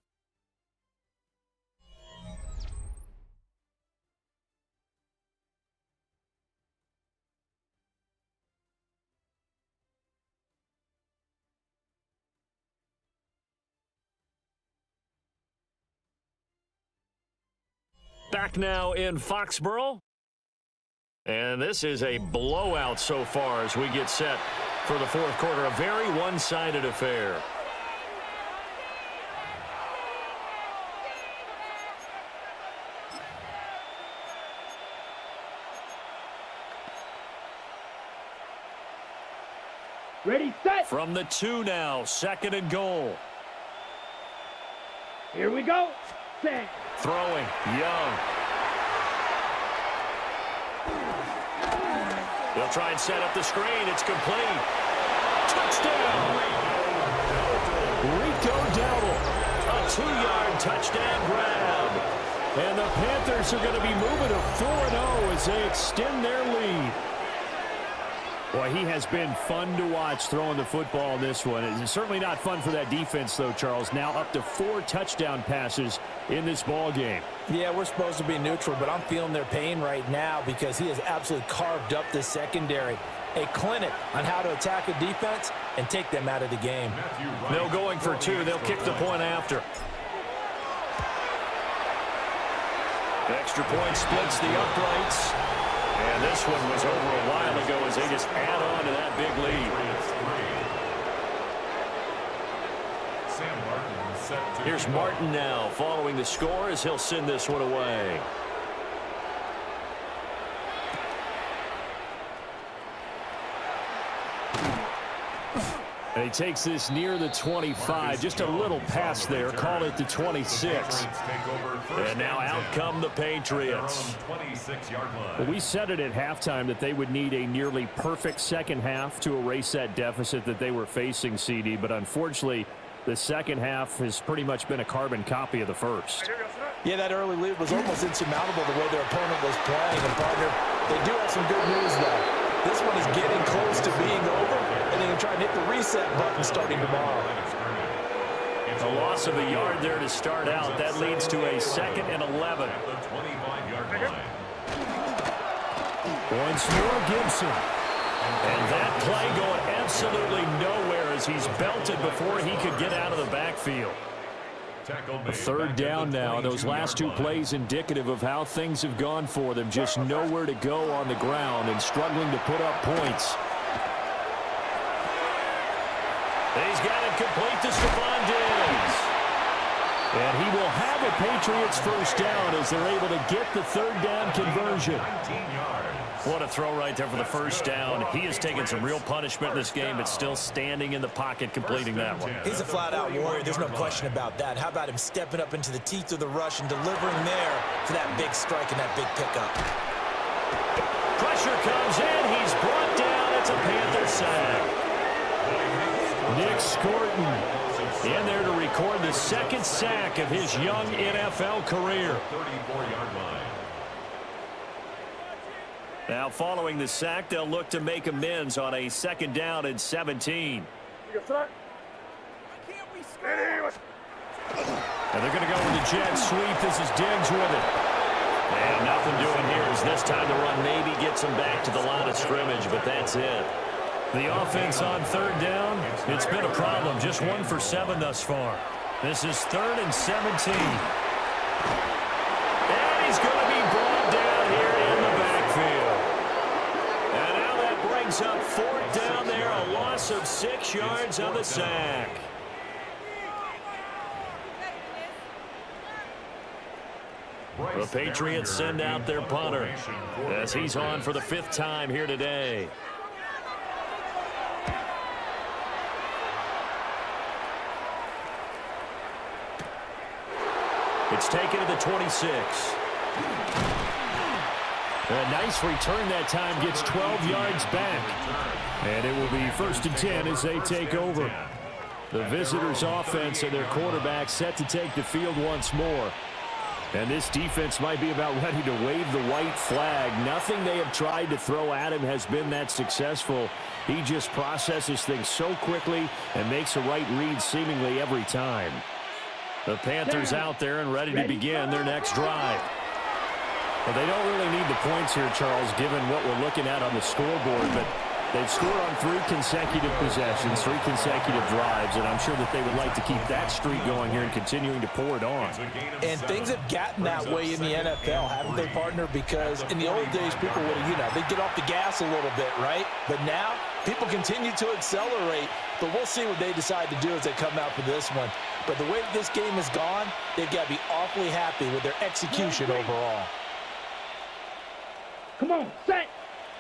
Back now in Foxborough. And this is a blowout so far as we get set for the 4th quarter. A very one-sided affair. Ready, set. From the 2 now, 2nd and goal. Here we go. Set. Throwing, Young. They'll try and set up the screen. It's complete. Touchdown! Rico Dowdle. A 2-yard touchdown grab. And the Panthers are going to be moving to 4-0 as they extend their lead. Boy, he has been fun to watch throwing the football in this one. It's certainly not fun for that defense, though, Charles. Now up to 4 touchdown passes in this ball game. Yeah, we're supposed to be neutral, but I'm feeling their pain right now because he has absolutely carved up the secondary. A clinic on how to attack a defense and take them out of the game. They'll going for 2. They'll kick the point after. Extra point splits the uprights. And this one was over a while ago as they just add on to that big lead. Here's Martin now following the score as he'll send this one away. And he takes this near the 25. Just a little pass there. Call it the 26. And now out come the Patriots. Well, we said it at halftime that they would need a nearly perfect second half to erase that deficit that they were facing, CD. But unfortunately, the second half has pretty much been a carbon copy of the first. Yeah, that early lead was almost insurmountable the way their opponent was playing. And, partner, they do have some good news, though. This one is getting close to being over, and they can try and hit the reset button starting tomorrow. A loss of a yard there to start out. That leads to a 2nd and 11. Once more, Gibson. And that play going absolutely nowhere as he's belted before he could get out of the backfield. A 3rd down now. Those last 2 plays indicative of how things have gone for them. Just nowhere to go on the ground and struggling to put up points. He's got it complete to Stephon Diggs. And he will have a Patriots first down as they're able to get the 3rd down conversion. What a throw right there for the first down. He has taken some real punishment in this game, but still standing in the pocket completing that one. He's a flat-out warrior. There's no question about that. How about him stepping up into the teeth of the rush and delivering there for that big strike and that big pickup? Pressure comes in. He's brought down. It's a Panther sack. Nick Scorton in there to record the 2nd sack of his young NFL career. 34-yard line. Now following the sack, they'll look to make amends on a 2nd down and 17. And they're going to go with the jet sweep. This is Diggs with it. And nothing doing here as this time the run maybe gets them back to the line of scrimmage, but that's it. The offense on 3rd down, it's been a problem. Just 1 for 7 thus far. This is 3rd and 17. And he's going to be brought down here in the backfield. And now that brings up 4th down there, a loss loss of 6 yards on the sack. The Patriots send out their punter as he's on for the 5th time here today. It's taken to the 26. A nice return that time, gets 12 yards back. And it will be 1st and 10 as they take over. The visitors' offense and their quarterback set to take the field once more. And this defense might be about ready to wave the white flag. Nothing they have tried to throw at him has been that successful. He just processes things so quickly and makes a right read seemingly every time. The Panthers out there and ready to begin their next drive. Well, they don't really need the points here, Charles, given what we're looking at on the scoreboard, but they've scored on 3 consecutive possessions, 3 consecutive drives, and I'm sure that they would like to keep that streak going here and continuing to pour it on. And things have gotten that way in the NFL, haven't they, partner? Because in the old days, people would have, they'd get off the gas a little bit, right? But now, people continue to accelerate, but we'll see what they decide to do as they come out for this one. But the way this game has gone, they've got to be awfully happy with their execution overall. Come on, set.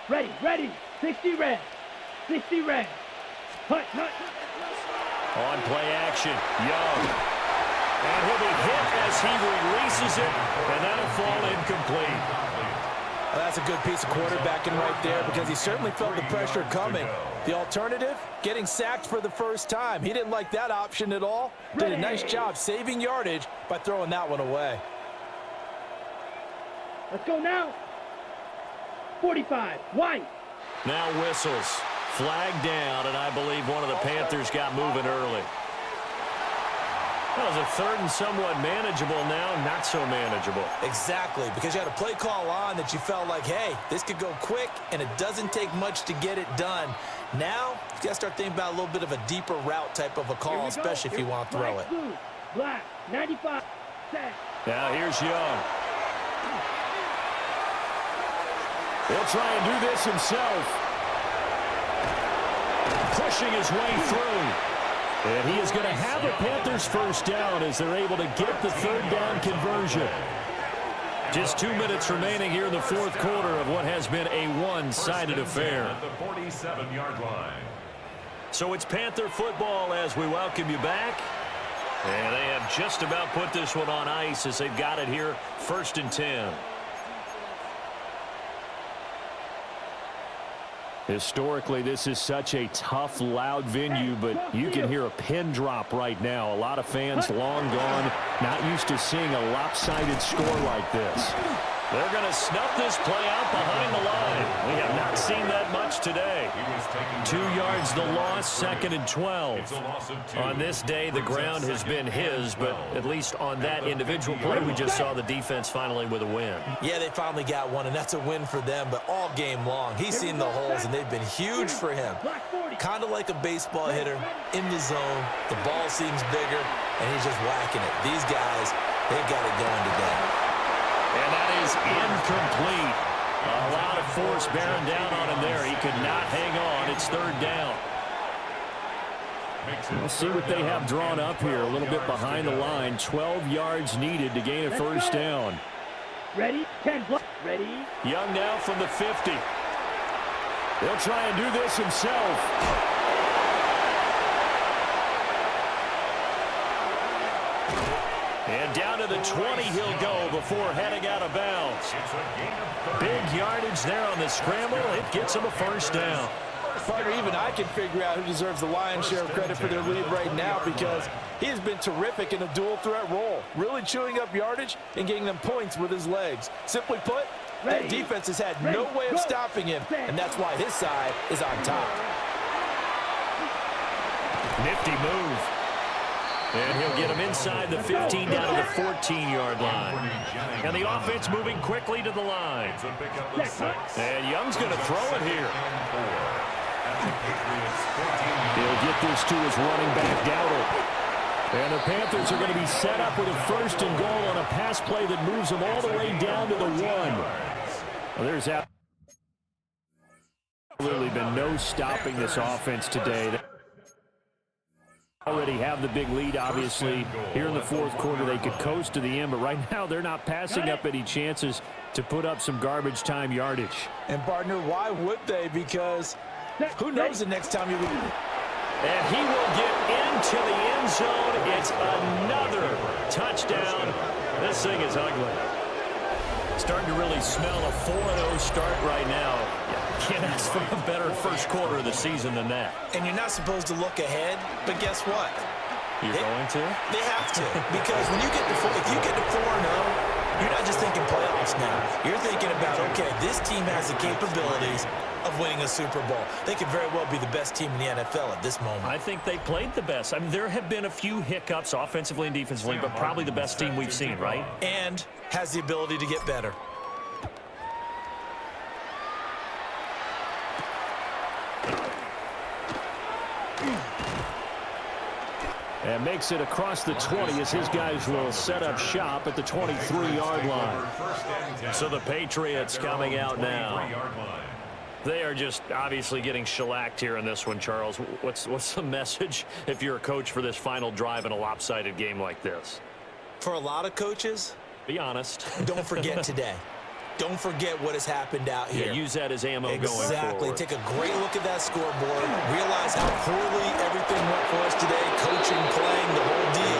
Ready, ready. 60 red. 60 red. Hut, hut. On play action, Young. And he'll be hit as he releases it, and that'll fall incomplete. Well, that's a good piece of quarterbacking right there because he certainly felt the pressure coming. The alternative, getting sacked for the first time. He didn't like that option at all. Did a nice job saving yardage by throwing that one away. Let's go now. 45, white. Now whistles. Flag down, and I believe one of the Panthers got moving early. That was a 3rd and somewhat manageable, now not so manageable. Exactly, because you had a play call on that you felt like, hey, this could go quick, and it doesn't take much to get it done. Now, you got to start thinking about a little bit of a deeper route type of a call, especially if you want to throw it. Blue, black, 95, set. Now here's Young. He'll try and do this himself. Pushing his way through. And he is going to have a Panthers first down as they're able to get the 3rd down conversion. Just 2 minutes remaining here in the 4th quarter of what has been a one-sided affair. At the 47-yard line. So it's Panther football as we welcome you back. And they have just about put this one on ice as they've got it here, 1st and 10. Historically, this is such a tough, loud venue, but you can hear a pin drop right now. A lot of fans long gone, not used to seeing a lopsided score like this. They're going to snuff this play out behind the line. We have not seen that much today. 2 yards the loss, 2nd and 12. On this day, the ground has been his, but at least on that individual play, we just saw the defense finally with a win. Yeah, they finally got one, and that's a win for them, but all game long, he's seen the holes, and they've been huge for him. Kind of like a baseball hitter in the zone. The ball seems bigger, and he's just whacking it. These guys, they've got it going today. And that is incomplete. A lot of force bearing down on him there. He could not hang on. It's 3rd down. We'll see what they have drawn up here. A little bit behind the line. 12 yards needed to gain a first down. Ready, 10, ready. Young now from the 50. He'll try and do this himself. And down to the 20 he'll go before heading out of bounds. Big yardage there on the scramble. It gets him a first down. Partner, even I can figure out who deserves the lion's share of credit for their lead right now because he has been terrific in a dual threat role, really chewing up yardage and getting them points with his legs. Simply put, that defense has had no way of stopping him, and that's why his side is on top. Nifty move. And he'll get him inside the 15 down to the 14-yard line. And the offense moving quickly to the line. And Young's going to throw it here. He'll get this to his running back, Dowdle. And the Panthers are going to be set up with a 1st and goal on a pass play that moves them all the way down to the 1. Well, there's absolutely really been no stopping this offense today. They already have the big lead, obviously. Here in the fourth quarter, they could coast to the end, but right now they're not passing up any chances to put up some garbage time yardage. And, partner, why would they? Because who knows the next time you would. And he will get into the end zone. It's another touchdown. This thing is ugly. Starting to really smell a 4-0 start right now. Can't ask for a better first quarter of the season than that. And you're not supposed to look ahead, but guess what? You're going to? They have to. Because when you get to if you get to 4-0, you're not just thinking playoffs now. You're thinking about, okay, this team has the capabilities of winning a Super Bowl. They could very well be the best team in the NFL at this moment. I think they played the best. I mean, there have been a few hiccups offensively and defensively, but probably the best team we've seen, right? And has the ability to get better. And makes it across the 20 as his guys will set up shop at the 23-yard line. So the Patriots coming out now. They are just obviously getting shellacked here in this one, Charles. What's the message if you're a coach for this final drive in a lopsided game like this? For a lot of coaches, be honest. Don't forget today. Don't forget what has happened out here. Yeah, use that as ammo going forward. Exactly. Take a great look at that scoreboard. Realize how poorly everything went for us today. Coaching, playing, the whole deal.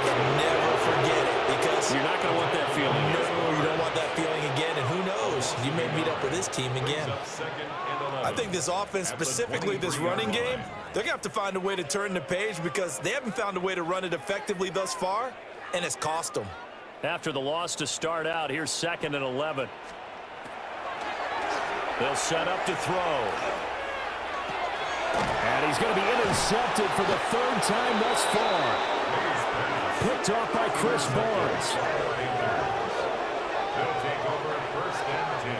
And never forget it, because you're not going to want that feeling. No, you don't want that feeling again. And who knows? You may meet up with this team again. I think this offense, specifically this running game, they're going to have to find a way to turn the page, because they haven't found a way to run it effectively thus far, and it's cost them. After the loss to start out, here's 2nd and 11. They'll set up to throw. And he's going to be intercepted for the 3rd time thus far. Picked off by Chris Barnes. They'll take over 1st and 10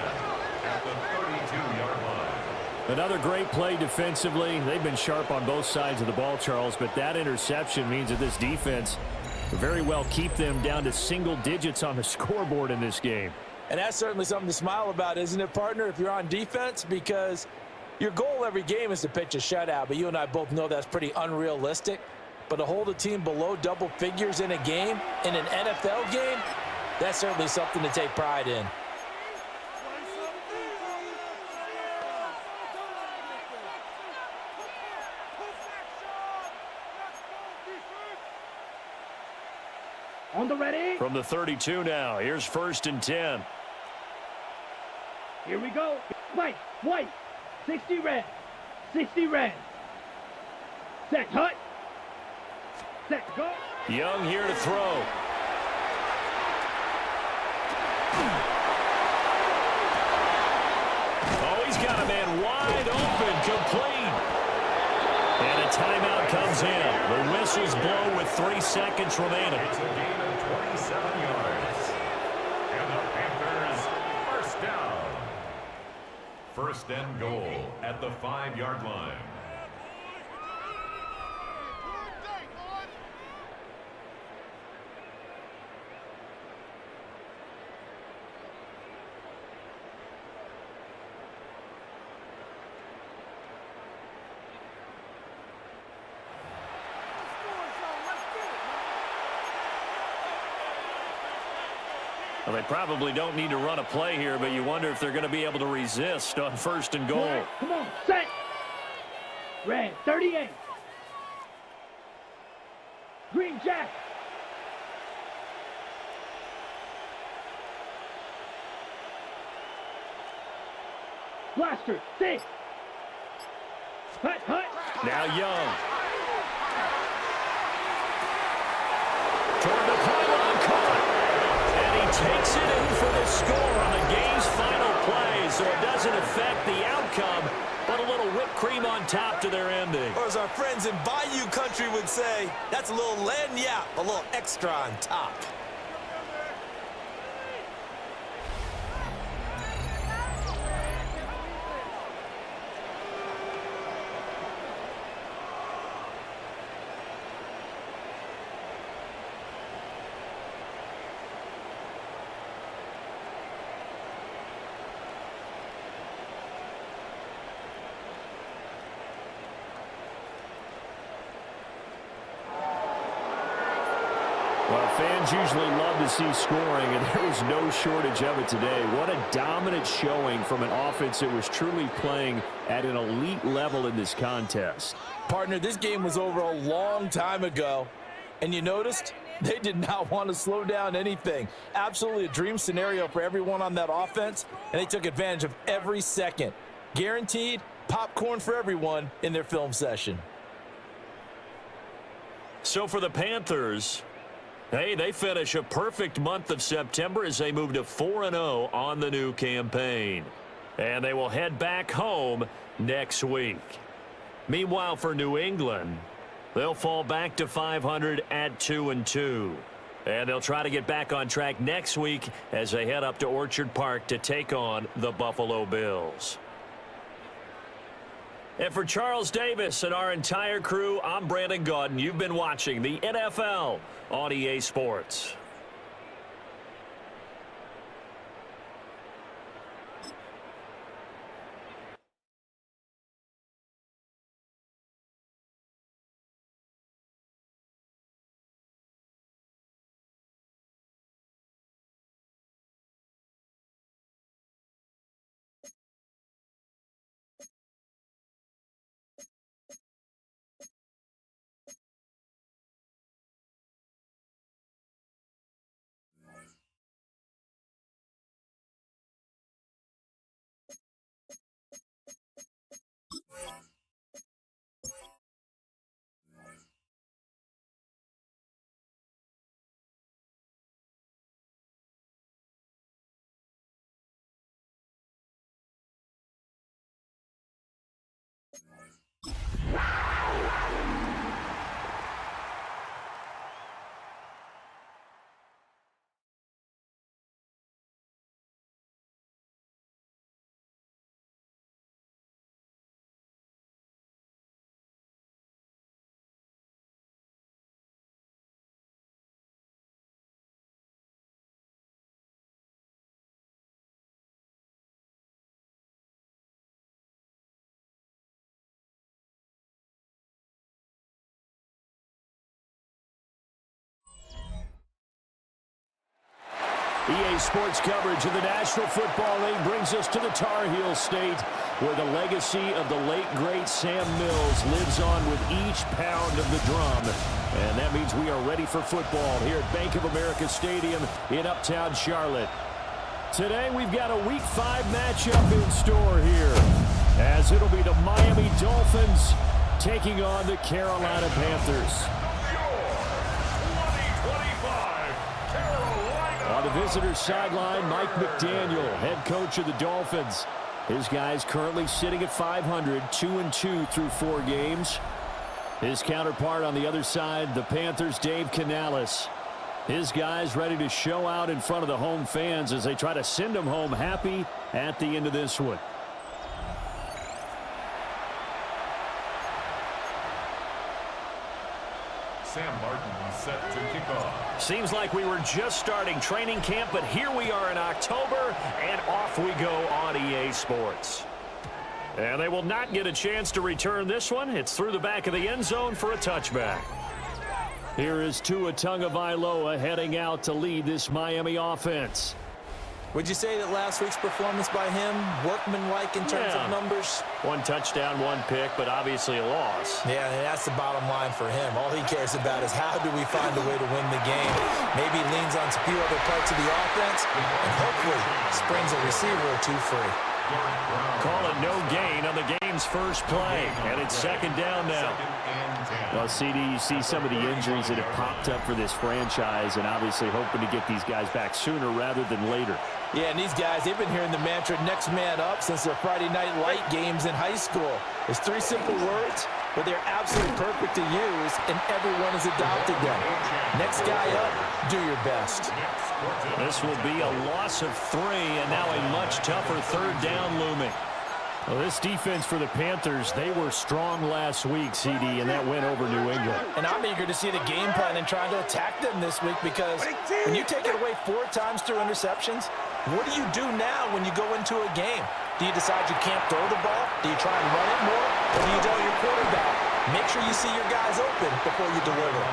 at the 32-yard line. Another great play defensively. They've been sharp on both sides of the ball, Charles, but that interception means that this defense will very well keep them down to single digits on the scoreboard in this game. And that's certainly something to smile about, isn't it, partner, if you're on defense? Because your goal every game is to pitch a shutout, but you and I both know that's pretty unrealistic. But to hold a team below double figures in a game, in an NFL game, that's certainly something to take pride in. On the ready. From the 32 now, here's 1st and 10. Here we go. White. 60 red. 60 red. Set, hut. Set, go. Young here to throw. Oh, he's got a man wide open, complete. And a timeout comes in. The whistles blow with 3 seconds remaining. It's a gain of 27 yards. And the Panthers, 1st down. 1st and goal at the 5-yard line. Well, they probably don't need to run a play here, but you wonder if they're going to be able to resist on 1st and goal. Come on, set. Red, 38. Green Jack. Blaster, 6. Hut. Now Young. Toward the pylon, caught. And he takes it in for the score on the game's final play, so it doesn't affect the outcome, but a little whipped cream on top to their ending. Or as our friends in Bayou Country would say, that's a little lagniappe, a little extra on top. fans usually love to see scoring, and there was no shortage of it today. What a dominant showing from an offense that was truly playing at an elite level in this contest. Partner, this game was over a long time ago, and you noticed they did not want to slow down anything. Absolutely a dream scenario for everyone on that offense, and they took advantage of every second. Guaranteed popcorn for everyone in their film session. So for the Panthers, hey, they finish a perfect month of September as they move to 4-0 on the new campaign. And they will head back home next week. Meanwhile, for New England, they'll fall back to 500 at 2-2. And they'll try to get back on track next week as they head up to Orchard Park to take on the Buffalo Bills. And for Charles Davis and our entire crew, I'm Brandon Gaudin. You've been watching the NFL on EA Sports. EA Sports coverage of the National Football League brings us to the Tar Heel State, where the legacy of the late, great Sam Mills lives on with each pound of the drum. And that means we are ready for football here at Bank of America Stadium in Uptown Charlotte. Today, we've got a Week 5 matchup in store here, as it'll be the Miami Dolphins taking on the Carolina Panthers. On the visitor's sideline, Mike McDaniel, head coach of the Dolphins. His guys currently sitting at 500, 2-2 through 4 games. His counterpart on the other side, the Panthers' Dave Canales. His guys ready to show out in front of the home fans as they try to send them home happy at the end of this one. Sam Martin set to kick off. Seems like we were just starting training camp, but here we are in October, and off we go on EA Sports. And they will not get a chance to return this one. It's through the back of the end zone for a touchback. Here is Tua Tagovailoa heading out to lead this Miami offense. Would you say that last week's performance by him, workmanlike in terms of numbers? 1 touchdown, 1 pick, but obviously a loss. Yeah, and that's the bottom line for him. All he cares about is how do we find a way to win the game. Maybe leans on a few other parts of the offense, and hopefully springs a receiver or two free. Call it no gain on the game's first play, and it's 2nd down now. Well, CD, you see some of the injuries that have popped up for this franchise, and obviously hoping to get these guys back sooner rather than later. Yeah, and these guys, they've been hearing the mantra next man up since their Friday night light games in high school. It's 3 simple words, but they're absolutely perfect to use, and everyone has adopted them. Next guy up, do your best. This will be a loss of 3, and now a much tougher 3rd down looming. Well, this defense for the Panthers, they were strong last week, CD, and that went over New England. And I'm eager to see the game plan and trying to attack them this week, because when you take it away 4 times through interceptions, what do you do now when you go into a game? Do you decide you can't throw the ball? Do you try and run it more? Or do you tell your quarterback, Make sure you see your guys open before you deliver.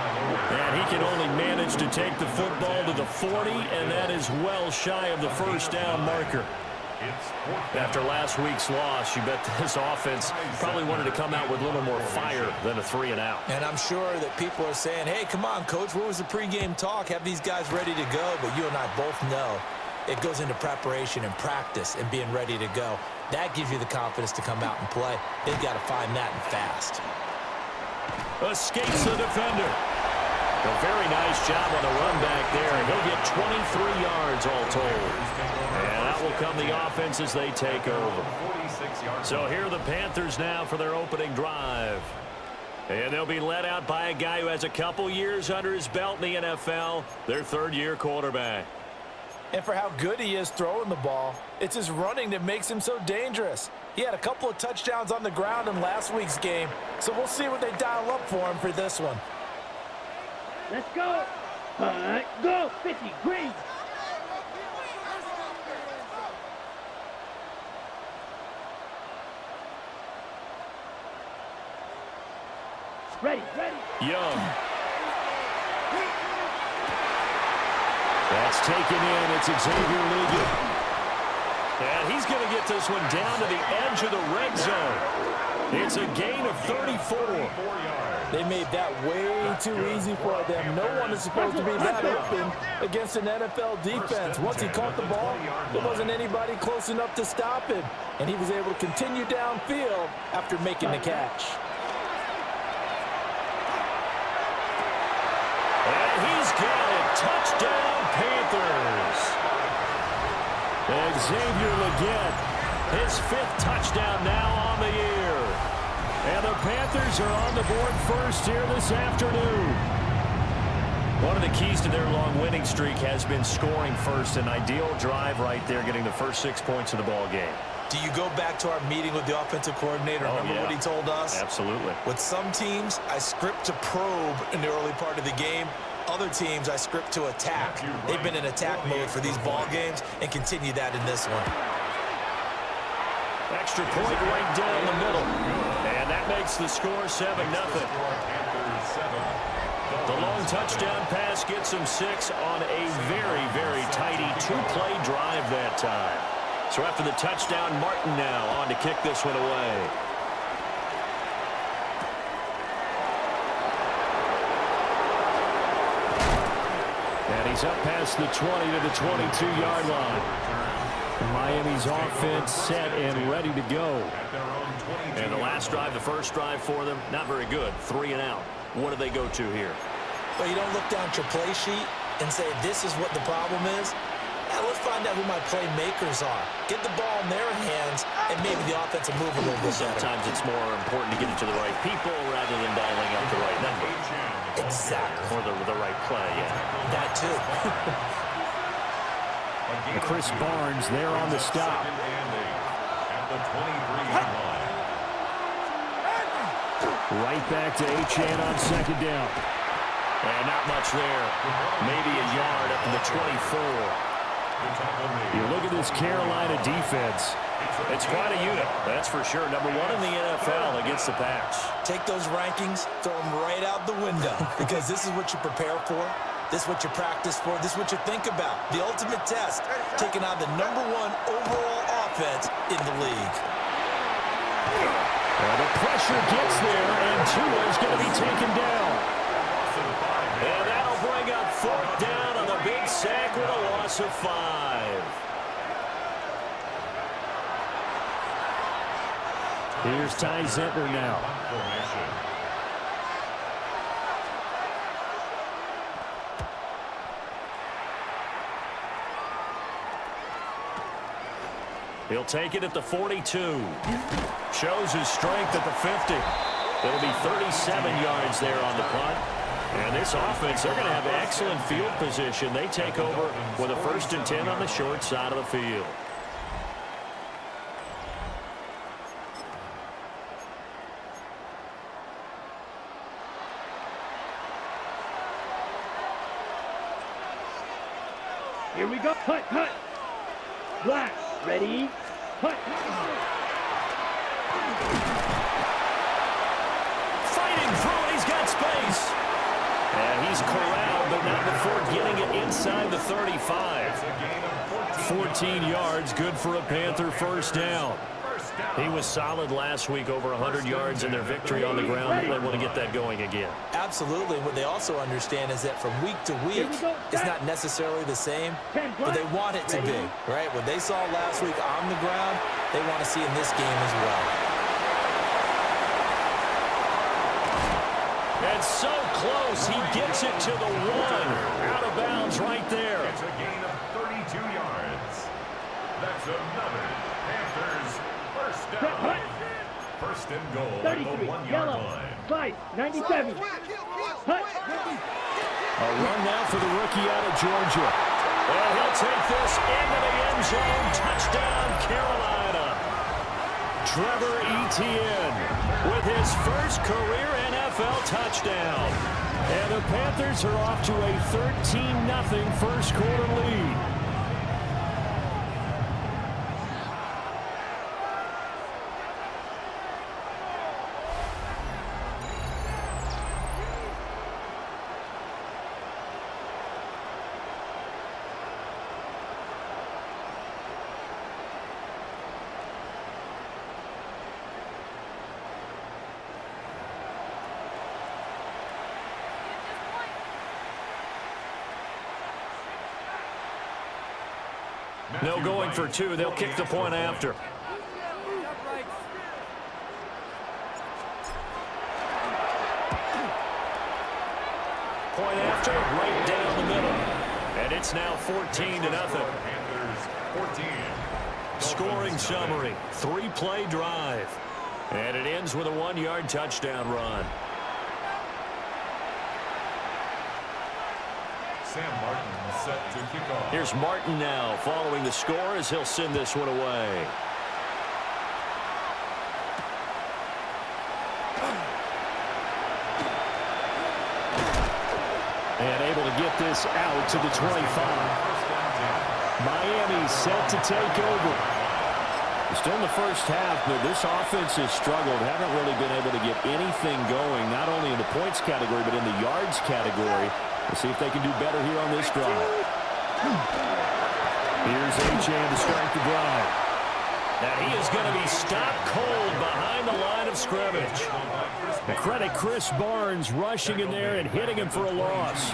And he can only manage to take the football to the 40, and that is well shy of the first down marker. After last week's loss, you bet this offense probably wanted to come out with a little more fire than a 3-and-out. And I'm sure that people are saying, hey, come on, Coach, where was the pregame talk? Have these guys ready to go? But you and I both know it goes into preparation and practice and being ready to go. That gives you the confidence to come out and play. They've got to find that and fast. Escapes the defender. A very nice job on the run back there. He'll get 23 yards all told. And out will come the offense as they take over. So here are the Panthers now for their opening drive. And they'll be led out by a guy who has a couple years under his belt in the NFL, their third-year quarterback. And for how good he is throwing the ball, it's his running that makes him so dangerous. He had a couple of touchdowns on the ground in last week's game, so we'll see what they dial up for him for this one. Let's go. Go. 50. Green. Ready. Young. That's taken in. It's Xavier Ligon. And he's going to get this one down to the edge of the red zone. It's a gain of 34. They made that way too easy for them. No one is supposed to be that open against an NFL defense. Once he caught the ball, there wasn't anybody close enough to stop him. And he was able to continue downfield after making the catch. And he's got it. Touchdown, Panthers. Xavier Ligon, his 5th touchdown now on the year. And the Panthers are on the board first here this afternoon. One of the keys to their long winning streak has been scoring first. An ideal drive right there, getting the first 6 points of the ball game. Do you go back to our meeting with the offensive coordinator? Remember what he told us? Absolutely. With some teams, I script to probe in the early part of the game. Other teams, I script to attack. They've been in attack mode for these ball games and continue that in this one. Extra point right down the middle. And that makes the score 7-0. The long touchdown pass gets him 6 on a very, very tidy 2-play drive that time. So after the touchdown, Martin now on to kick this one away. And he's up past the 20 to the 22-yard line. Miami's offense set and ready to go. And the last drive, the first drive for them, not very good. 3-and-out. What do they go to here? But you don't look down at your play sheet and say, this is what the problem is. Now let's find out who my playmakers are. Get the ball in their hands, and maybe the offense will move a little bit better. Sometimes it's more important to get it to the right people rather than dialing up the right number. Exactly. Or the right play, yeah. That too. Chris Barnes there on the stop. Right back to Achane on second down. And not much there. Maybe a yard up to the 24. You look at this Carolina defense. It's quite a unit, that's for sure. Number 1 in the NFL against the pass. Take those rankings, throw them right out the window, because this is what you prepare for. This is what you practice for. This is what you think about. The ultimate test, taking on the number 1 overall offense in the league. Well, the pressure gets there, and Tua's going to be taken down. And that'll bring up 4th down on the big sack with a loss of 5. Here's Ty Zentner now. He'll take it at the 42. Shows his strength at the 50. It'll be 37 yards there on the punt. And this offense, they're going to have excellent field position. They take over with a 1st and 10 on the short side of the field. Here we go. Cut. Black. Ready. Cut. Fight he's corralled, but not before getting it inside the 35. 14 yards, good for a Panther first down. He was solid last week, over 100 yards in their victory on the ground. They want to get that going again. Absolutely. What they also understand is that from week to week, it's not necessarily the same, but they want it to be, right? What they saw last week on the ground, they want to see in this game as well. And so close, he gets it to the 1. Out of bounds right there. It's a gain of 32 yards. That's another Panthers first down. First and goal at the 1 yard line. Fight, 97. Hut. A run now for the rookie out of Georgia. And he'll take this into the end zone. Touchdown, Carolina. Trevor Etienne with his first career NFL touchdown. And the Panthers are off to a 13-0 first quarter lead. No going for 2. They'll kick the point after. Point after, right down the middle. And it's now 14-0. Scoring summary, 3-play drive. And it ends with a 1-yard touchdown run. Sam Martin set to kick off. Here's Martin now following the score as he'll send this one away. And able to get this out to the 25. Miami set to take over. Still in the first half, but this offense has struggled. Haven't really been able to get anything going, not only in the points category, but in the yards category. We'll see if they can do better here on this drive. Here's Achane to start the drive. Now he is going to be stopped cold behind the line of scrimmage. Credit Chris Barnes rushing in there and hitting him for a loss.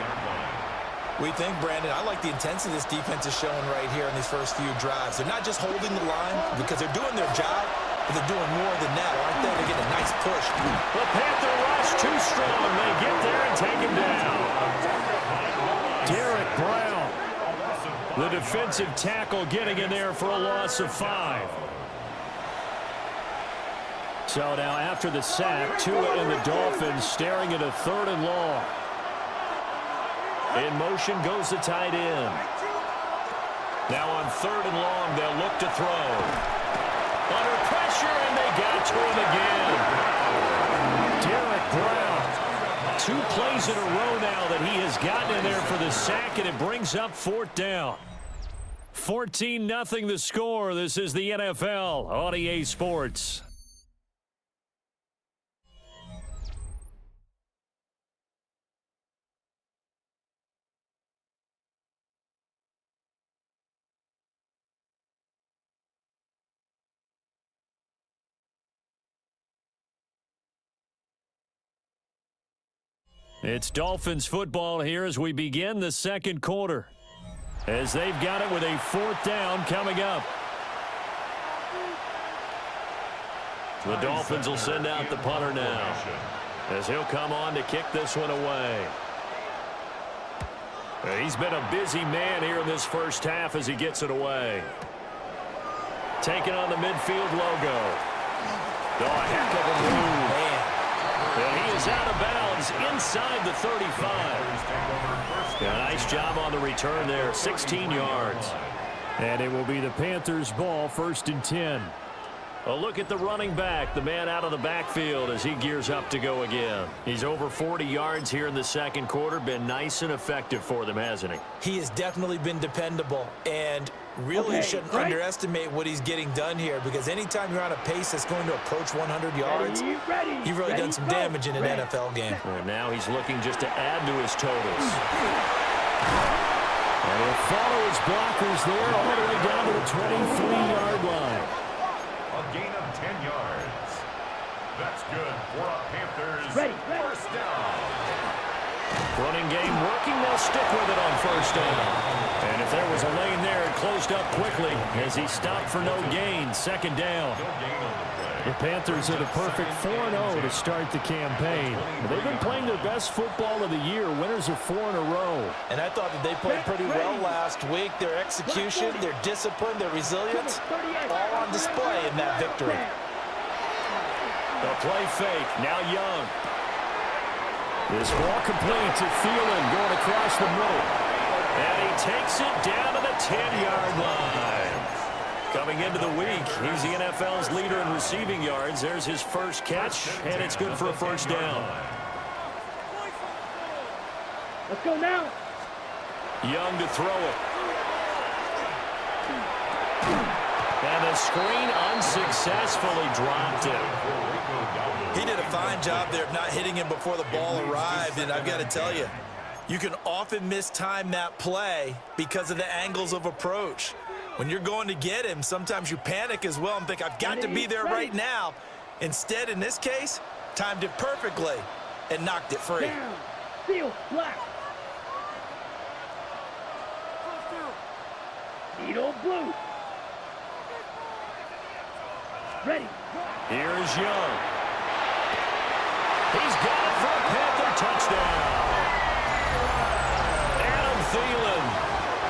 We think, Brandon, I like the intensity this defense is showing right here in these first few drives. They're not just holding the line because they're doing their job, but they're doing more than that, aren't they? They're getting a nice push. The Panther rush too strong. They get there and take him down. Derek Brown, the defensive tackle, getting in there for a loss of 5. So now after the sack, Tua and the Dolphins staring at a 3rd and long. In motion goes the tight end. Now on 3rd and long, they'll look to throw. Under pressure, and they got to him again. Derek Brown. 2 plays in a row now that he has gotten in there for the sack, and it brings up 4th down. 14-0 the score. This is the NFL on EA Sports. It's Dolphins football here as we begin the second quarter. As they've got it with a 4th down coming up. The Dolphins will send out the punter now as he'll come on to kick this one away. He's been a busy man here in this first half as he gets it away. Taking on the midfield logo. Oh, a heck of a move. And he is out of bounds inside the 35. Yeah, nice job on the return there, 16 yards. And it will be the Panthers' ball, 1st and 10. A look at the running back, the man out of the backfield as he gears up to go again. He's over 40 yards here in the second quarter. Been nice and effective for them, hasn't he? He has definitely been dependable. And Really shouldn't underestimate what he's getting done here, because anytime you're on a pace that's going to approach 100 yards, you've really done some damage in an NFL game. And now he's looking just to add to his totals. And he'll follow his blockers there all the way down to the 23-yard line. A gain of 10 yards. That's good for a Panthers first down. Running game working. They'll stick with it on first down. And if there was a lane there, it closed up quickly as he stopped for no gain. Second down. No gain on the play. The Panthers are the perfect 4-0 to start the campaign. They've been playing their best football of the year. Winners are 4 in a row. And I thought that they played pretty well last week. Their execution, their discipline, their resilience, all on display in that victory. The play fake. Now Young. This ball complete to Thielen going across the middle. And he takes it down to the 10-yard line. Coming into the week, he's the NFL's leader in receiving yards. There's his first catch, and it's good for a first down. Let's go now. Young to throw it. And the screen unsuccessfully dropped it. He did a fine job there of not hitting him before the ball arrived, and I've got to tell you, you can often mistime that play because of the angles of approach. When you're going to get him, sometimes you panic as well and think, I've got to be there right now. Instead, in this case, timed it perfectly and knocked it free. Down. Seal. Black. Needle blue. Ready. Here's Young. He's got it for a Panther touchdown. Adam Thielen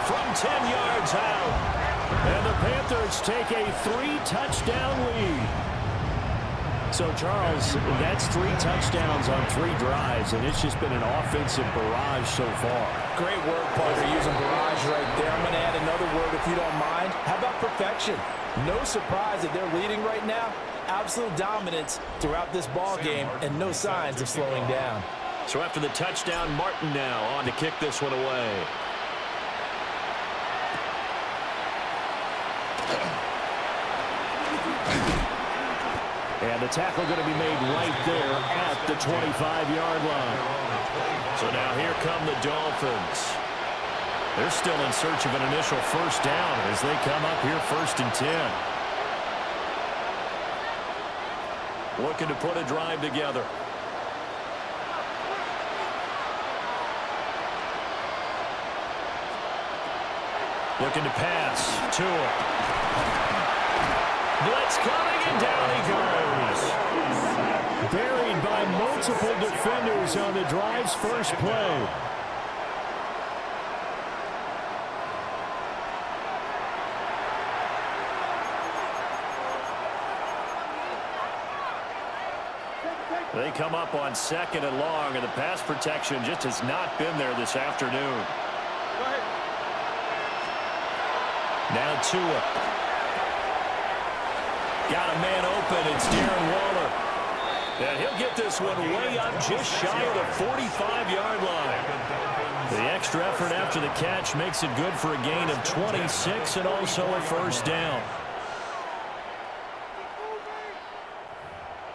from 10 yards out. And the Panthers take a 3-touchdown lead. So, Charles, that's 3 touchdowns on 3 drives, and it's just been an offensive barrage so far. Great work, Parker, using barrage right there. I'm going to add another word, if you don't mind. How about perfection? No surprise that they're leading right now. Absolute dominance throughout this ball game, and no signs of slowing down. So after the touchdown, Martin now on to kick this one away. And the tackle going to be made right there at the 25-yard line. So now here come the Dolphins. They're still in search of an initial first down as they come up here 1st and 10. Looking to put a drive together. Looking to pass. Tua. Blitz coming, and down he goes. Buried by multiple defenders on the drive's first play. They come up on 2nd and long, and the pass protection just has not been there this afternoon. Now Tua. Got a man open. It's Darren Waller. And he'll get this one way up just shy of the 45-yard line. The extra effort after the catch makes it good for a gain of 26 and also a first down.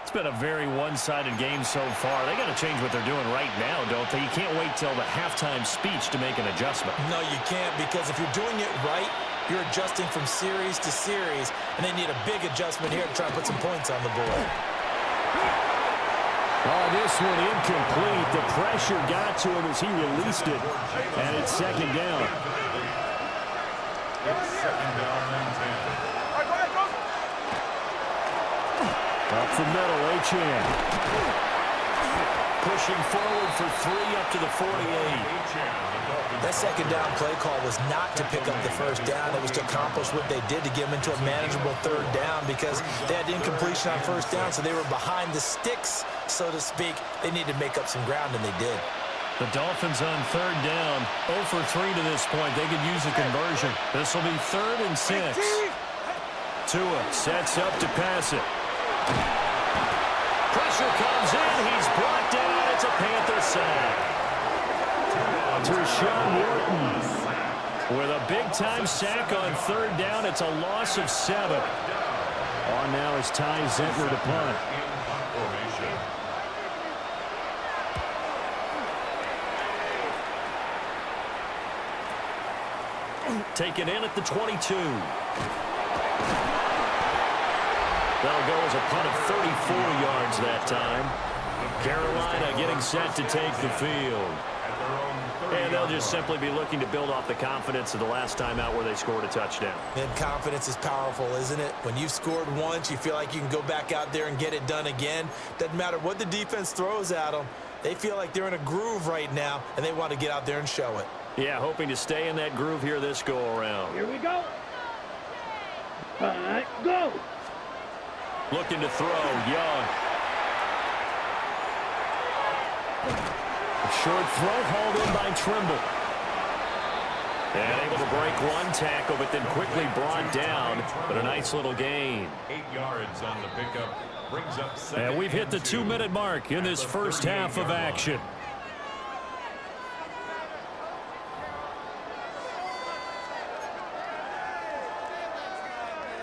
It's been a very one-sided game so far. They got to change what they're doing right now, don't they? You can't wait till the halftime speech to make an adjustment. No, you can't, because if you're doing it right, you're adjusting from series to series, and they need a big adjustment here to try and put some points on the board. Oh, this one incomplete. The pressure got to him as he released it, and it's 2nd down. It's 2nd down and 10. Up the middle, Achane. Pushing forward for 3 up to the 48. That 2nd down play call was not to pick up the first down. It was to accomplish what they did to get them into a manageable 3rd down, because they had incompletion on first down, so they were behind the sticks, so to speak. They needed to make up some ground, and they did. The Dolphins on 3rd down, 0 for 3 to this point. They could use a conversion. This will be 3rd and 6. Tua sets up to pass it. Pressure comes in. He's brought down. It's a Panther sack. Tershawn Wharton. With a big-time sack on third down, it's a loss of 7. On now is Ty Zentner to punt. Taken in at the 22. That'll go as a punt of 34 yards that time. Carolina getting set to take the field. And they'll just simply be looking to build off the confidence of the last time out where they scored a touchdown. And confidence is powerful, isn't it? When you've scored once, you feel like you can go back out there and get it done again. Doesn't matter what the defense throws at them. They feel like they're in a groove right now, and they want to get out there and show it. Yeah, hoping to stay in that groove here this go-around. Here we go. Go. Looking to throw, Young. A short throw hauled in by Trimble. And able to break one tackle, but then quickly brought down. But a nice little gain. 8 yards on the pickup. Brings up second. And we've hit the 2-minute mark in this first half of action.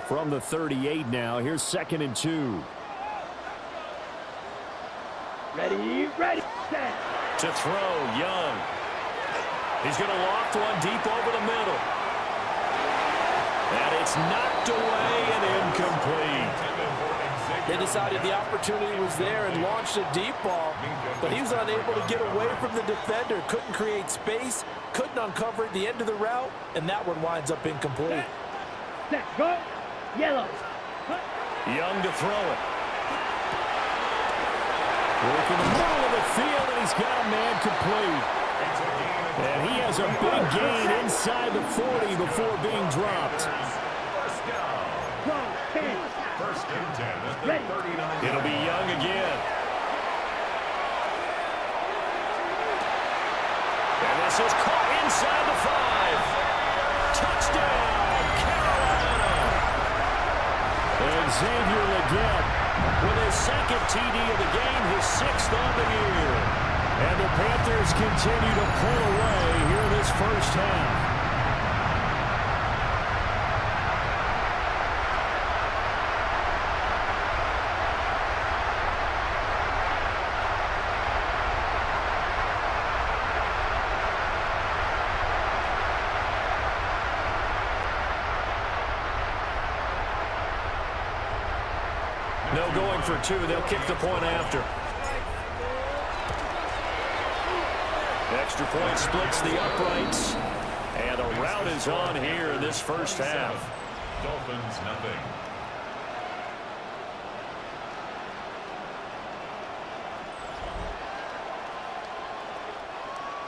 From the 38 now, here's 2nd and 2. Ready, set. To throw, Young. He's going to loft one deep over the middle. And it's knocked away and incomplete. They decided the opportunity was there and launched a deep ball, but he was unable to get away from the defender, couldn't create space, couldn't uncover at the end of the route, and that one winds up incomplete. Set, go. Yellow. Young to throw it. Working the middle of the field, and he's got a man complete. And he has a big gain inside the 40 before being dropped. First and 10 at the 39. It'll be Young again. And this is caught inside the 5. Touchdown, Carolina. And Xavier Legette with his 2nd TD of the game, his 6th on the year. And the Panthers continue to pull away here this first half. No going for 2. They'll kick the point after. Extra point splits the uprights. And a rout is on here in this first half. Dolphins, nothing.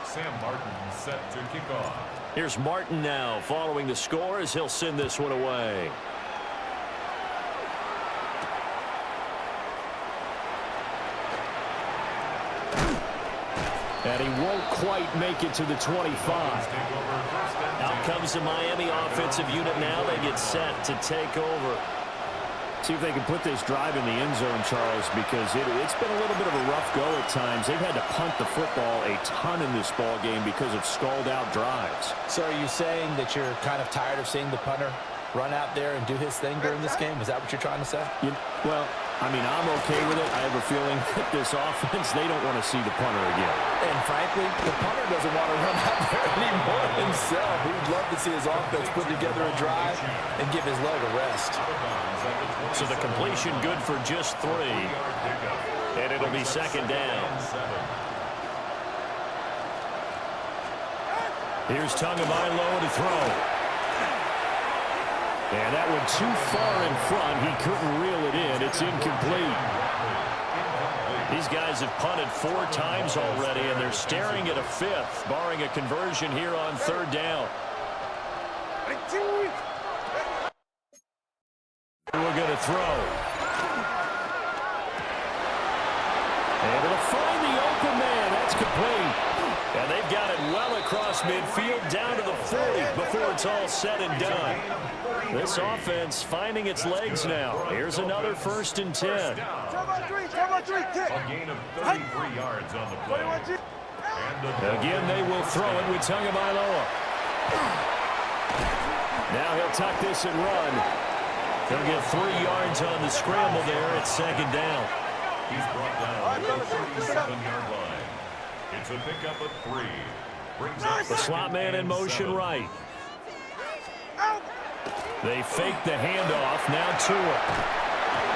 Sam Martin set to kick off. Here's Martin now following the score as he'll send this one away. And he won't quite make it to the 25. Out comes the Miami offensive unit now. They get set to take over. See if they can put this drive in the end zone, Charles, because it's been a little bit of a rough go at times. They've had to punt the football a ton in this ball game because of stalled-out drives. So are you saying that you're kind of tired of seeing the punter run out there and do his thing during this game? Is that what you're trying to say? Well, I mean, I'm okay with it. I have a feeling that this offense, they don't want to see the punter again. And frankly, the punter doesn't want to run out there anymore himself. He'd love to see his offense put together a drive and give his leg a rest. So the completion good for just 3. And it'll be 2nd down. Here's Tagovailoa to throw. And that one too far in front. He couldn't reel it in. It's incomplete. These guys have punted 4 times already, and they're staring at a 5th, barring a conversion here on 3rd down. We're going to throw. And it'll find the open man. That's complete. And they've got it well across midfield down to the 40 before it's all said and done. This offense finding its legs now. Here's another 1st and 10. A gain of 33 yards on the play. Again, they will throw it with Tagovailoa. Now he'll tuck this and run. He'll get 3 yards on the scramble there at second down. He's brought down at the 37-yard line. It's a pickup of 3. Brings up The slot man in motion right. They fake the handoff. Now Tua.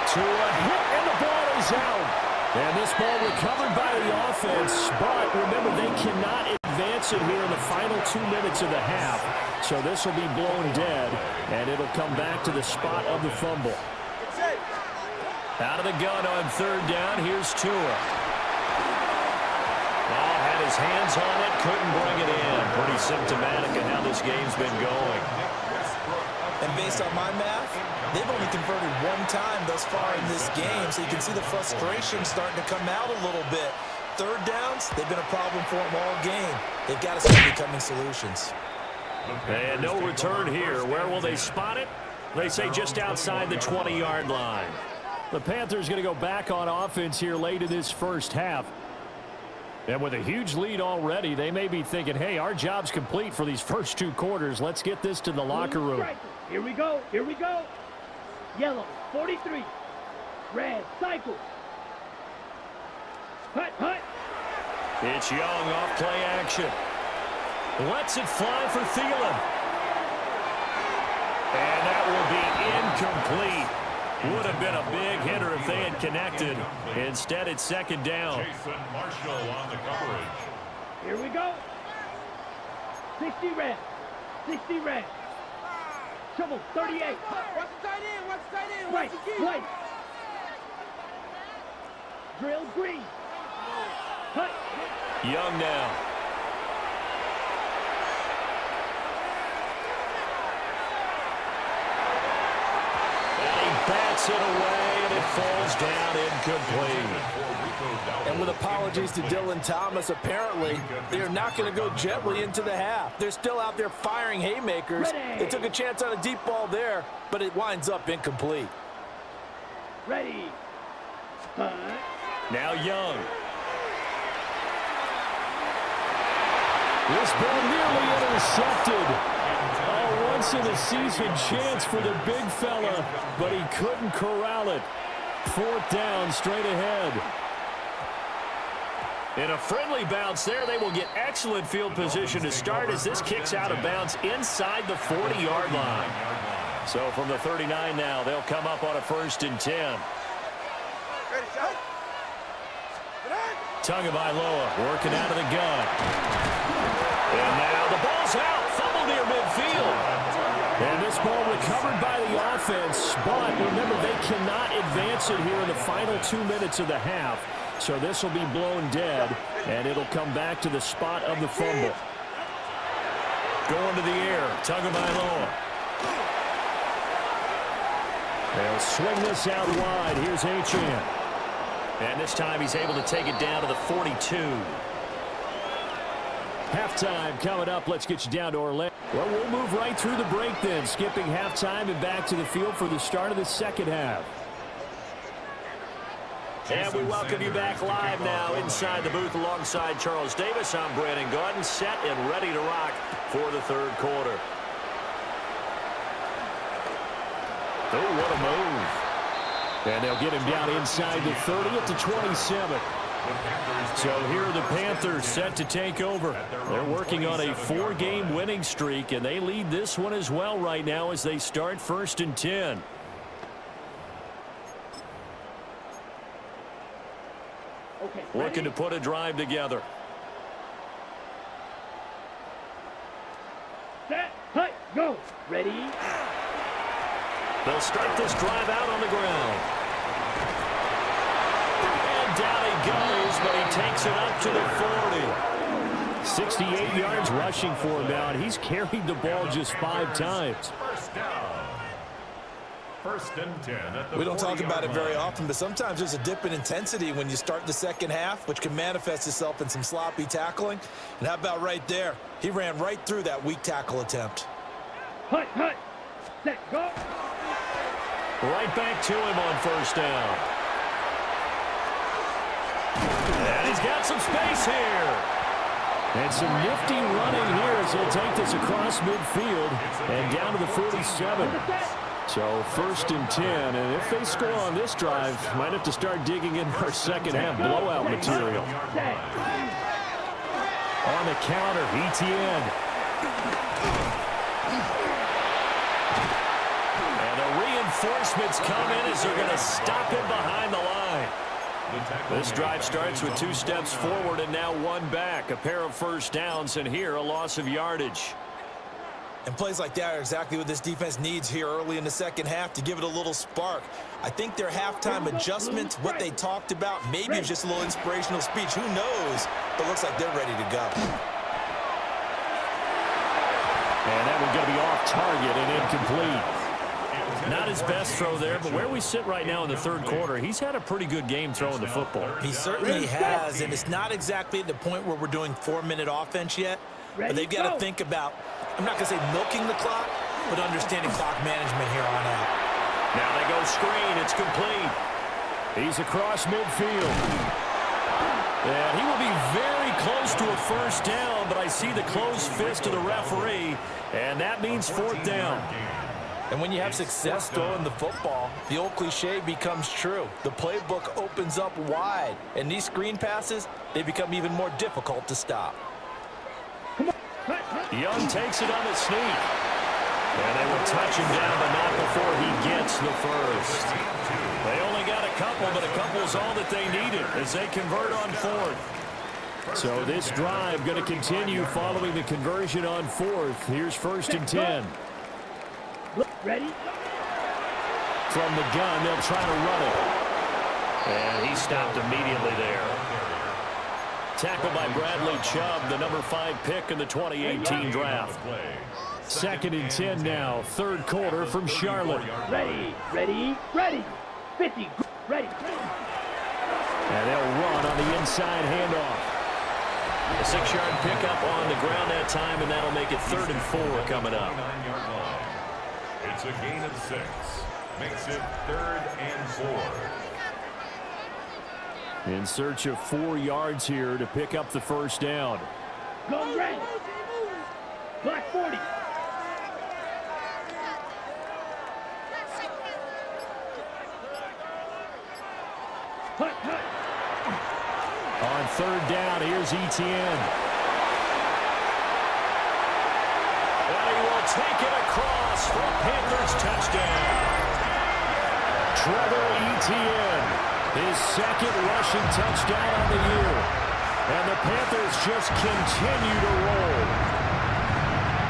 Tua hit, and the ball is out. And this ball recovered by the offense. But remember, they cannot advance it here in the final 2 minutes of the half. So this will be blown dead, and it'll come back to the spot of the fumble. Out of the gun on third down. Here's Tua. Had his hands on it, couldn't bring it in. Pretty symptomatic of how this game's been going. And based on my math, they've only converted 1 time thus far in this game, so you can see the frustration starting to come out a little bit. Third downs, they've been a problem for them all game. They've got to start becoming solutions. And no return here. Where will they spot it? They say just outside the 20-yard line. The Panthers going to go back on offense here late in this first half. And with a huge lead already, they may be thinking, hey, our job's complete for these first 2 quarters. Let's get this to the locker room. Here we go. Here we go. Yellow, 43. Red, cycle. Hut, hut. It's Young off play action. Lets it fly for Thielen. And that will be incomplete. Would have been a big hitter if they had connected. Instead, it's second down. Jason Marshall on the coverage. Here we go. 60 red. 60 red. Trouble, 38. Watch the tight end. Watch the tight end. Right, Watch the key. right. Drill green. Hut. Young now. Bats it away, and it falls down incomplete. And with apologies to Dylan Thomas, apparently they're not going to go gently into the half. They're still out there firing haymakers. They took a chance on a deep ball there, but it winds up incomplete. Ready. Hut. Now Young. This ball nearly intercepted. Once-in-a-season chance for the big fella, but he couldn't corral it. 4th down, straight ahead. In a friendly bounce there, they will get excellent field position to start as this kicks out of bounds inside the 40-yard line. So from the 39 now, they'll come up on a 1st and 10. Tagovailoa working out of the gun. And now the ball's out. Fumble near midfield. And this ball recovered by the offense, but remember, they cannot advance it here in the final 2 minutes of the half. So this will be blown dead, and it'll come back to the spot of the fumble. Going to the air, Tagovailoa. They'll swing this out wide. Here's Achane. And this time he's able to take it down to the 42. Halftime coming up. Let's get you down to Orlando. Well, we'll move right through the break then, skipping halftime and back to the field for the start of the second half. And we welcome you back live now inside the booth alongside Charles Davis. I'm Brandon Gordon, set and ready to rock for the third quarter. Oh, what a move. And they'll get him down inside the 30 at the 27. So here are the Panthers set to take over. They're working on a 4-game winning streak, and they lead this one as well right now as they start 1st and 10. Okay, Looking to put a drive together. Set, hut, go. Ready. They'll start this drive out on the ground. And down he goes, but he takes it up to the 40. 68 yards rushing for him now, and he's carried the ball just 5 times. First down. 1st and 10 at the We don't talk about it very line. often, but sometimes there's a dip in intensity when you start the second half, which can manifest itself in some sloppy tackling. And how about right there? He ran right through that weak tackle attempt. Hut, hut. Set, go. Right back to him on 1st down. And he's got some space here. And some nifty running here as he'll take this across midfield and down to the 47. So 1st and 10, and if they score on this drive, might have to start digging in our second half blowout material. On the counter, ETN. And the reinforcements come in as they're going to stop him behind the line. This drive starts with 2 steps forward and now 1 back. A pair of first downs, and here a loss of yardage. And plays like that are exactly what this defense needs here early in the second half to give it a little spark. I think their halftime adjustments, what they talked about, maybe it's just a little inspirational speech. Who knows? But looks like they're ready to go. And that one's going to be off target and incomplete. Not his best throw there, but where we sit right now in the 3rd quarter, he's had a pretty good game throwing the football. He certainly has, and it's not exactly at the point where we're doing 4-minute offense yet, but they've got to think about, I'm not going to say milking the clock, but understanding clock management here on out. Now they go screen. It's complete. He's across midfield. And he will be very close to a first down, but I see the closed fist of the referee, and that means 4th down. And when you have success throwing the football, the old cliche becomes true. The playbook opens up wide, and these screen passes, they become even more difficult to stop. Young takes it on the sneak. And they will touch him down, but not before he gets the first. They only got a couple, but a couple is all that they needed as they convert on 4th. So this drive going to continue following the conversion on 4th. Here's 1st and 10. Ready? From the gun, they'll try to run it. And he stopped immediately there. Tackled by Bradley Chubb, the number 5 pick in the 2018 draft. 2nd and 10 now, 3rd quarter from Charlotte. Ready, ready, ready. 50, ready. And they'll run on the inside handoff. A 6-yard pickup on the ground that time, and that'll make it 3rd and 4 coming up. It's a gain of 6. Makes it 3rd and 4. In search of 4 yards here to pick up the first down. Go red. Black 40. Hut, hut. On 3rd down, here's ETN. And he will take it across for a Panthers touchdown. Trevor Etienne, his 2nd rushing touchdown on the year. And the Panthers just continue to roll.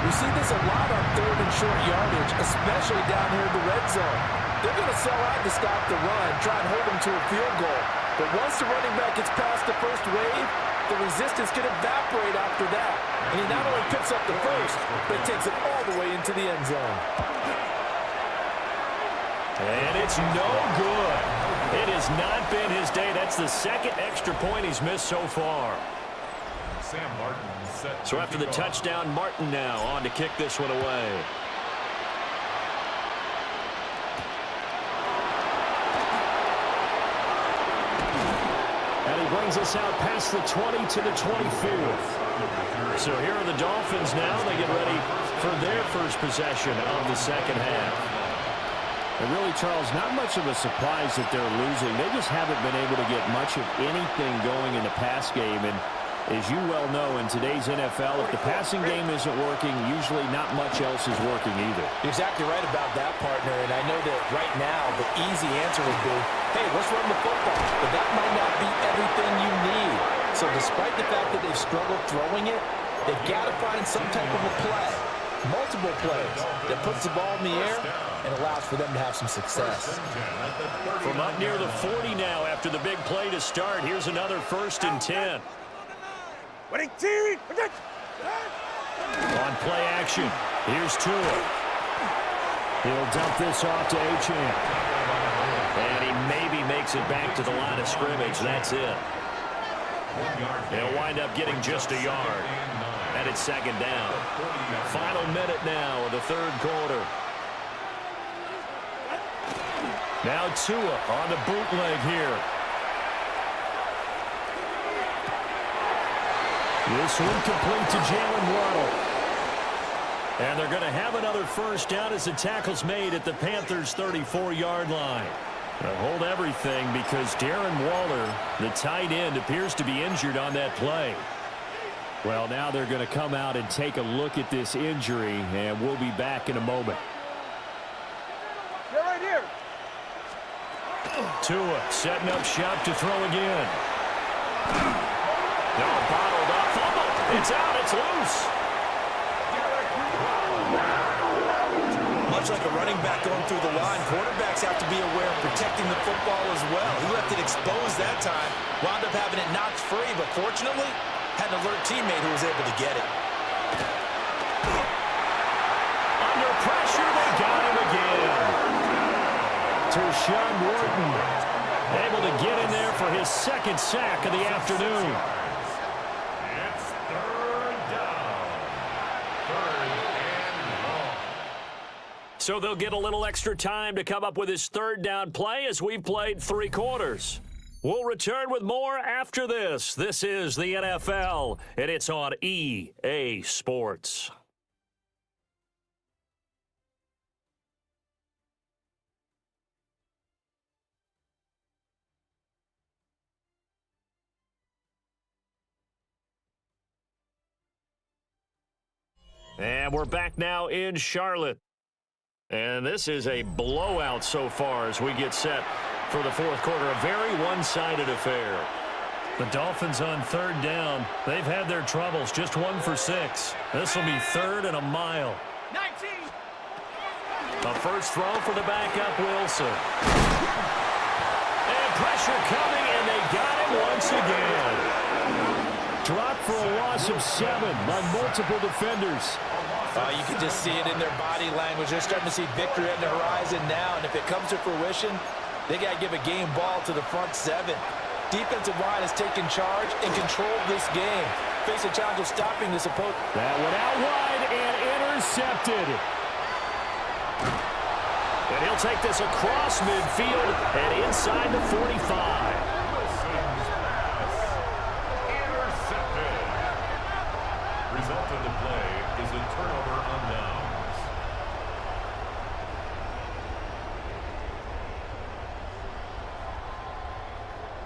We see this a lot on 3rd and short yardage, especially down here in the red zone. They're going to sell out to stop the run, try and hold them to a field goal. But once the running back gets past the first wave, the resistance can evaporate after that. And he not only picks up the first, but takes it all the way into the end zone. And it's no good. It has not been his day. That's the 2nd extra point he's missed so far. Sam Martin set. So after the touchdown, Martin now on to kick this one away. And he brings us out past the 20 to the 24. So here are the Dolphins now. They get ready for their first possession of the second half. And really, Charles, not much of a surprise that they're losing. They just haven't been able to get much of anything going in the pass game. And as you well know, in today's NFL, if the passing game isn't working, usually not much else is working either. You're exactly right about that, partner. And I know that right now the easy answer would be, hey, let's run the football. But that might not be everything you need. So despite the fact that they've struggled throwing it, they've got to find some type of a play, multiple plays, that puts the ball in the air and allows for them to have some success. From up near the 40 now after the big play to start, here's another 1st and 10. On play action, here's Tua. He'll dump this off to Achane. And he maybe makes it back to the line of scrimmage. That's it. He'll wind up getting just a yard. And it's 2nd down. Final minute now of the 3rd quarter. Now Tua on the bootleg here. This one complete to Jalen Waddle. And they're going to have another first down as the tackle's made at the Panthers' 34-yard line. They'll hold everything because Darren Waller, the tight end, appears to be injured on that play. Well, now they're going to come out and take a look at this injury, and we'll be back in a moment. They're right here. Tua setting up shop to throw again. No, bottled up. Fumble. It's out. It's loose. Much like a running back going through the line, quarterbacks have to be aware of protecting the football as well. He left it exposed that time, wound up having it knocked free, but fortunately, had an alert teammate who was able to get it. Under pressure, they got him again. Tershawn Wharton able to get in there for his second sack of the afternoon. It's third down. Third and long. So they'll get a little extra time to come up with his third down play as we've played 3 quarters. We'll return with more after this. This is the NFL, and it's on EA Sports. And we're back now in Charlotte. And this is a blowout so far as we get set for the fourth quarter. A very one-sided affair. The Dolphins on third down. They've had their troubles. Just 1 for 6. This will be 3rd and a mile. 19. A first throw for the backup, Wilson. And pressure coming, and they got him once again. Dropped for a loss of 7 by multiple defenders. You can just see it in their body language. They're starting to see victory on the horizon now, and if it comes to fruition, they got to give a game ball to the front 7. Defensive line has taken charge and controlled this game. Face a challenge of stopping this opponent. That went out wide and intercepted. And he'll take this across midfield and inside the 45. Result of the play is a turnover on downs.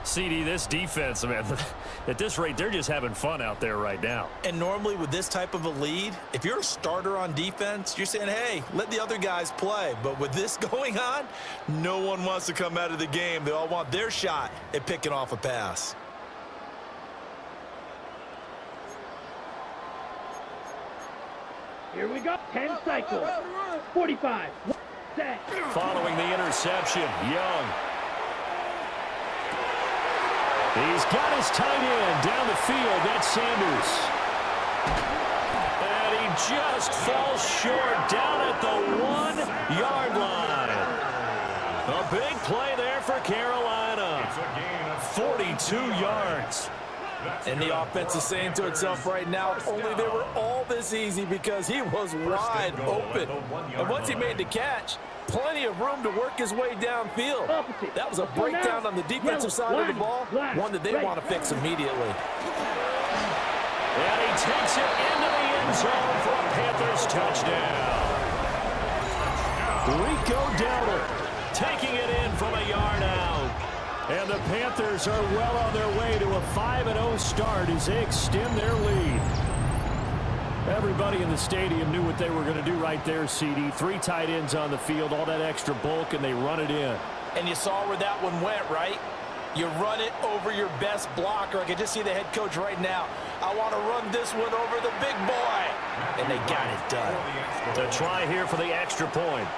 CD, this defense, man, at this rate, they're just having fun out there right now. And normally with this type of a lead, if you're a starter on defense, you're saying, hey, let the other guys play. But with this going on, no one wants to come out of the game. They all want their shot at picking off a pass. Here we go. 10 cycles. 45. Set. Following the interception, Young. He's got his tight end down the field. That's Sanders. And he just falls short down at the 1-yard line. A big play there for Carolina. 42 yards. And the offense is saying to itself right now, if only they were all this easy, because he was wide open. And once he made the catch, plenty of room to work his way downfield. That was a breakdown on the defensive side of the ball, one that they want to fix immediately. And he takes it into the end zone for a Panthers touchdown. Rico Dowdle taking it in from a yard out. And the Panthers are well on their way to a 5-0 start as they extend their lead. Everybody in the stadium knew what they were going to do right there, CD. 3 tight ends on the field, all that extra bulk, and they run it in. And you saw where that one went, right? You run it over your best blocker. I can just see the head coach right now. I want to run this one over the big boy. And they got it done. To try here for the extra point.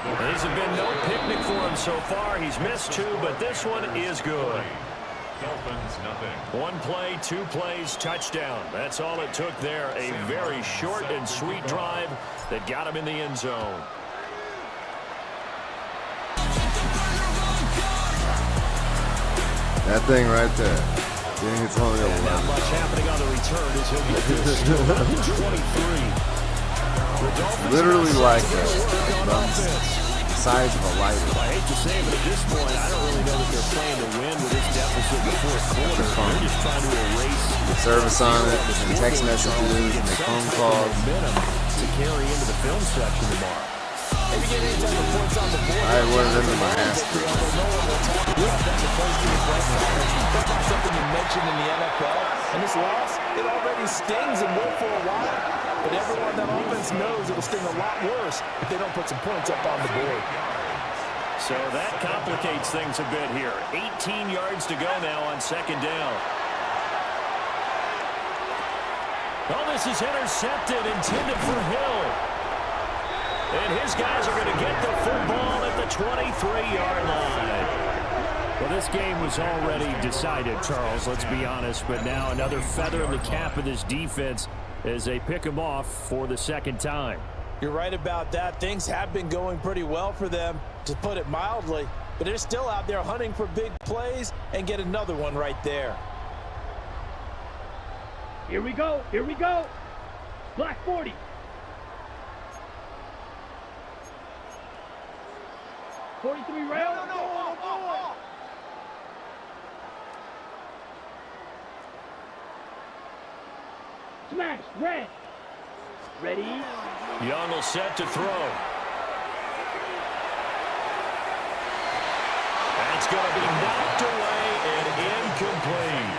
These have been no picnic for him so far. He's missed 2, but this one is good. Dolphins, nothing. 1 play, 2 plays, touchdown. That's all it took there. A very short and sweet drive that got him in the end zone. That thing right there. It's only a and not much happening on the return as he'll get this to 23. Literally like the size of a lighter. I hate to say it, but at this point, I don't really know that they're playing to win with this deficit. of the fourth quarter. They're just trying to erase The service on it, and text messages, and phone calls. momentum to carry into the film section tomorrow. Maybe get any type of points on the board. I had one of them in my ass. No one will talk about that supposed to be press conference. That's not something you mentioned in the NFL. And this loss, it already stings and will for a while. But everyone that offense knows it'll sting a lot worse if they don't put some points up on the board. So that complicates things a bit here. 18 yards to go now on second down. Oh, this is intercepted, intended for Hill. And his guys are going to get the football at the 23-yard line. Well, this game was already decided, Charles, let's be honest. But now another feather in the cap of this defense as they pick him off for the second time. You're right about that. Things have been going pretty well for them, to put it mildly. But they're still out there hunting for big plays and get another one right there. Here we go. Here we go. Black 40. '43 rail. Smash. Red. Ready. Young will set to throw. That's going to be knocked away and incomplete.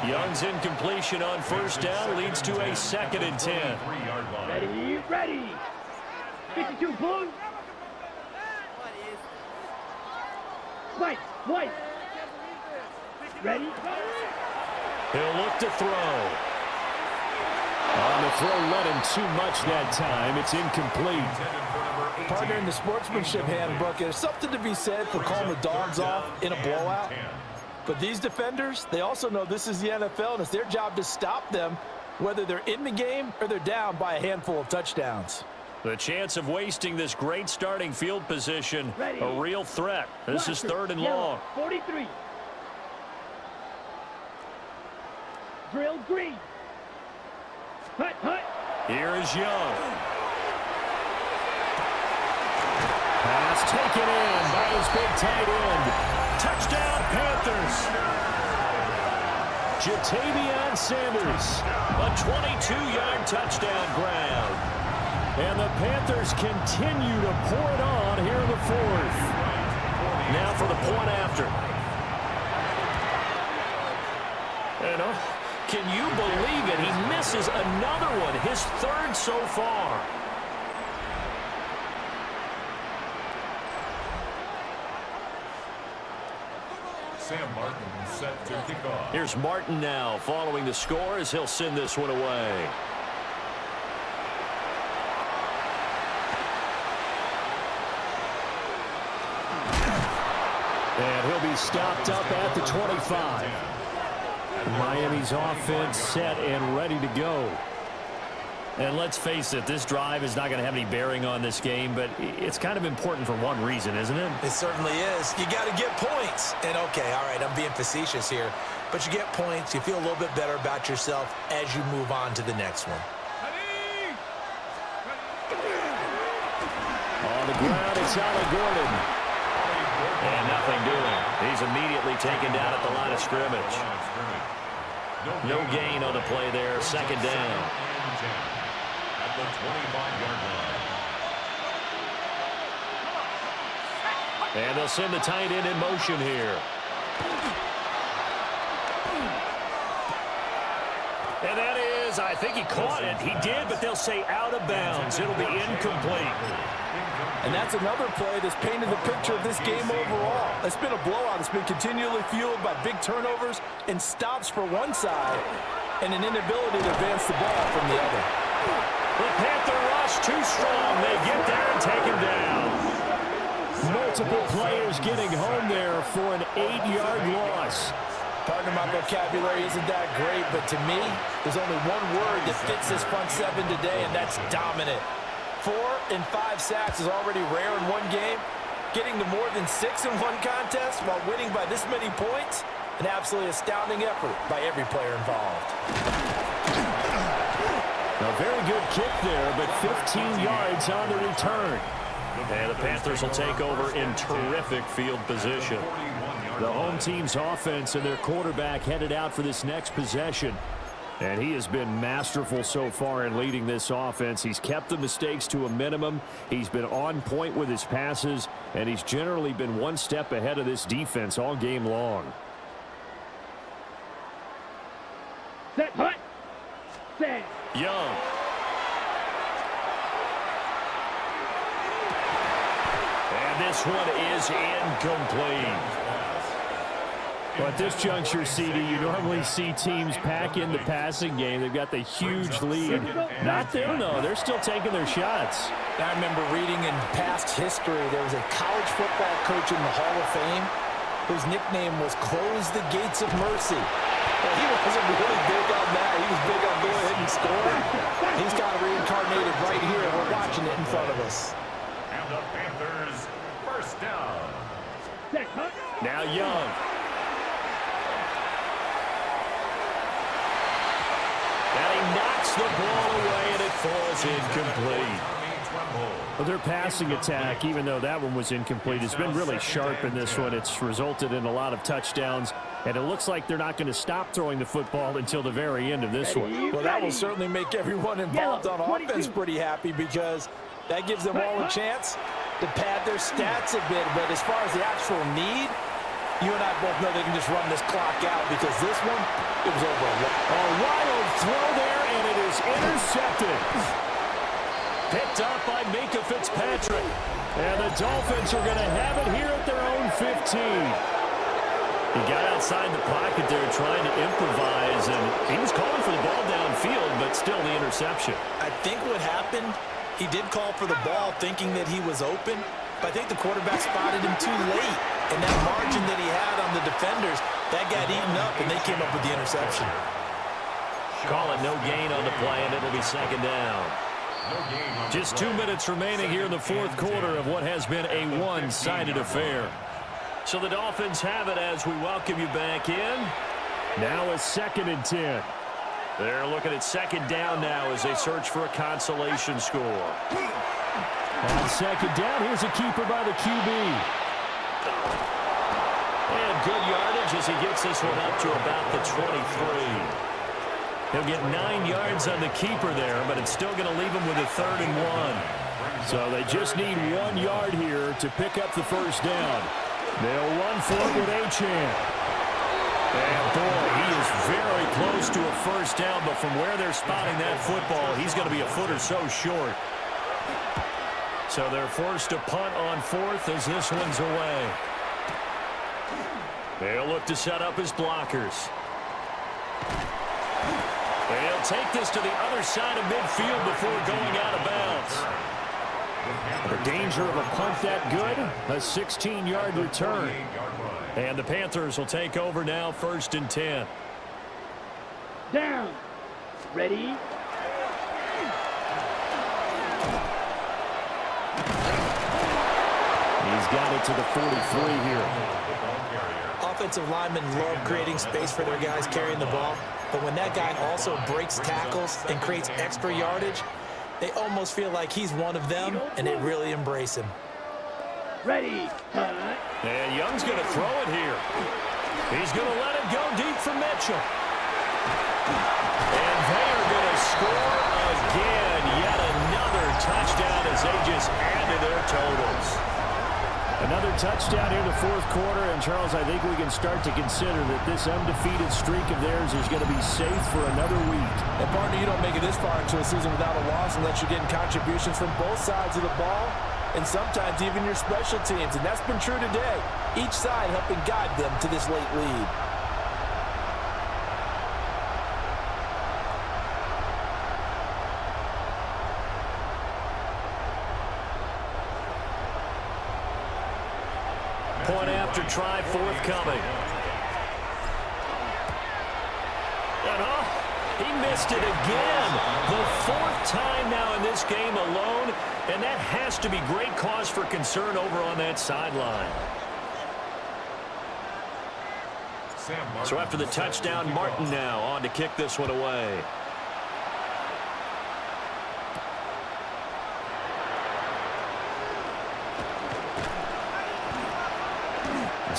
Young's incompletion on first down leads to a 2nd and 10. Ready. Ready. 52 blue. White. Ready. He'll look to throw. On the throw, led him too much that time. It's incomplete. Partner, in the sportsmanship handbook, there's something to be said for calling the dogs off in a blowout. But these defenders, they also know this is the NFL, and it's their job to stop them, whether they're in the game or they're down by a handful of touchdowns. The chance of wasting this great starting field position, a real threat. This is 3rd and long. 43. Drill green. Hut. Here is Young. Pass taken in by his big tight end. Touchdown, Panthers. Jatavion Sanders, a 22-yard touchdown grab. And the Panthers continue to pour it on here in the 4th. Now for the point after. And can you believe it? He misses another one, his 3rd so far. Sam Martin set to kick off. Here's Martin now following the score as he'll send this one away. And he'll be stopped up at the 25. Miami's offense set and ready to go. And let's face it, this drive is not going to have any bearing on this game, but it's kind of important for one reason, isn't it? It certainly is. You got to get points. And okay, all right, I'm being facetious here, but you get points, you feel a little bit better about yourself as you move on to the next one. On the ground, it's Allen Gordon. And nothing doing. He's immediately taken down at the line of scrimmage. No gain on the play there. 2nd down. At the 25-yard line. And they'll send the tight end in motion here. And that is, I think he caught it. He did, but they'll say out of bounds. It'll be incomplete. And that's another play that's painted the picture of this game overall. It's been a blowout. It's been continually fueled by big turnovers and stops for one side and an inability to advance the ball from the other. The Panther rush too strong. They get there and take him down. Multiple players getting home there for an 8-yard loss. Partner, my vocabulary isn't that great, but to me, there's only one word that fits this front seven today, and that's dominant. 4 and 5 sacks is already rare in one game. Getting to more than 6 in one contest while winning by this many points, an absolutely astounding effort by every player involved. A very good kick there, but 15 yards on the return. And the Panthers will take over in terrific field position. The home team's offense and their quarterback headed out for this next possession. And he has been masterful so far in leading this offense. He's kept the mistakes to a minimum. He's been on point with his passes, and he's generally been one step ahead of this defense all game long. Set, hut, set. Young. And this one is incomplete. Well, at this juncture, CD, you normally see teams pack in the passing game. They've got the huge lead. Not them, though. They're still taking their shots. I remember reading in past history, there was a college football coach in the Hall of Fame whose nickname was Close the Gates of Mercy. Well, he wasn't really big on that. He was big on go ahead and score. He's got reincarnated right here, and we're watching it in front of us. And the Panthers, first down. Now Young. And he knocks the ball away, and it falls incomplete. Well, their passing attack, even though that one was incomplete, has been really sharp in this one. It's resulted in a lot of touchdowns, and it looks like they're not going to stop throwing the football until the very end of this one. Well, that will certainly make everyone involved on offense pretty happy, because that gives them all a chance to pad their stats a bit. But as far as the actual need, you and I both know they can just run this clock out, because this one, it was over. A wild throw there, and it is intercepted. Picked up by Minka Fitzpatrick. And the Dolphins are going to have it here at their own 15. He got outside the pocket there trying to improvise, and he was calling for the ball downfield, but still the interception. I think what happened, he did call for the ball thinking that he was open, but I think the quarterback spotted him too late. And that margin that he had on the defenders, that got eaten up, and they came up with the interception. Call it no gain on the play, and it'll be second down. Just 2 minutes remaining here in the fourth quarter of what has been a one-sided affair. So the Dolphins have it as we welcome you back in. Now a 2nd and 10. They're looking at second down now as they search for a consolation score. On second down, here's a keeper by the QB. And good yardage as he gets this one up to about the 23. He'll get 9 yards on the keeper there, but it's still going to leave him with a 3rd and 1. So they just need 1 yard here to pick up the first down. They'll run for it with Achane. And boy, he is very close to a first down, but from where they're spotting that football, he's going to be a foot or so short. So they're forced to punt on 4th as this one's away. They'll look to set up his blockers. They'll take this to the other side of midfield before going out of bounds. The danger of a punt that good, a 16-yard return. And the Panthers will take over now, 1st and 10. Down. Ready. He's got it to the 43 here. Offensive linemen love creating space for their guys carrying the ball, but when that guy also breaks tackles and creates extra yardage, they almost feel like he's one of them, and they really embrace him. Ready. And Young's going to throw it here. He's going to let it go deep for Mitchell. And they are going to score again. Yet another touchdown as they just add to their totals. Another touchdown here in the fourth quarter, and Charles, I think we can start to consider that this undefeated streak of theirs is going to be safe for another week. And partner, you don't make it this far into a season without a loss unless you're getting contributions from both sides of the ball, and sometimes even your special teams, and that's been true today. Each side helping guide them to this late lead. Point after try forthcoming. And he missed it again. The 4th time now in this game alone, and that has to be great cause for concern over on that sideline. So after the touchdown, Martin now on to kick this one away.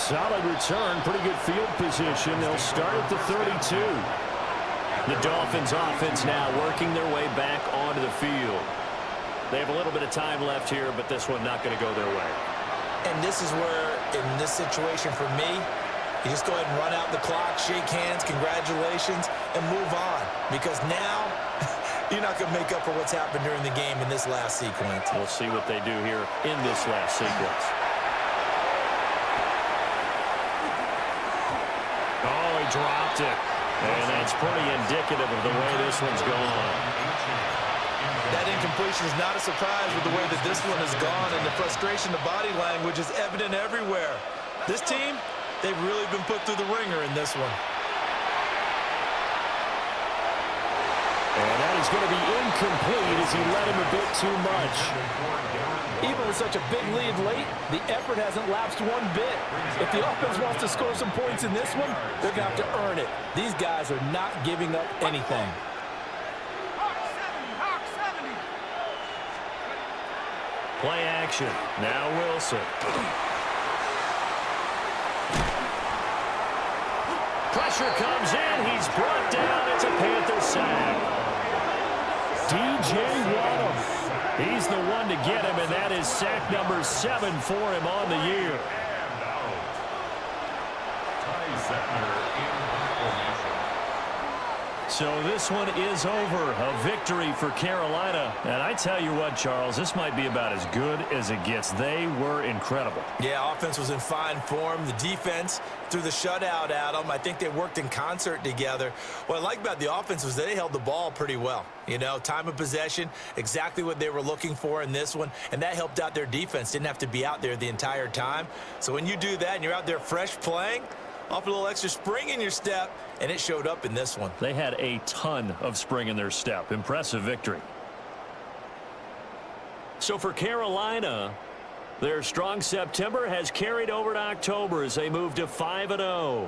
Solid return, pretty good field position. They'll start at the 32. The Dolphins offense now working their way back onto the field. They have a little bit of time left here, but this one not going to go their way. And this is where, in this situation for me, you just go ahead and run out the clock, shake hands, congratulations, and move on. Because now, you're not going to make up for what's happened during the game in this last sequence. We'll see what they do here in this last sequence. Oh, he dropped it. And that's pretty indicative of the way this one's gone. That incompletion is not a surprise with the way that this one has gone, and the frustration, the body language is evident everywhere. This team, they've really been put through the ringer in this one. And that is going to be incomplete as he led him a bit too much. Even with such a big lead late, the effort hasn't lapsed one bit. If the offense wants to score some points in this one, they're going to have to earn it. These guys are not giving up anything. Play action. Now Wilson. Pressure comes in. He's brought down. It's a Panther sack. DJ Waddle. He's the one to get him, and that is sack number 7 for him on the year. So this one is over. A victory for Carolina. And I tell you what, Charles, this might be about as good as it gets. They were incredible. Yeah, offense was in fine form. The defense threw the shutout at them. I think they worked in concert together. What I like about the offense was they held the ball pretty well. You know, time of possession, exactly what they were looking for in this one. And that helped out their defense. Didn't have to be out there the entire time. So when you do that and you're out there fresh playing, off a little extra spring in your step, and it showed up in this one. They had a ton of spring in their step. Impressive victory. So for Carolina, their strong September has carried over to October as they move to 5-0.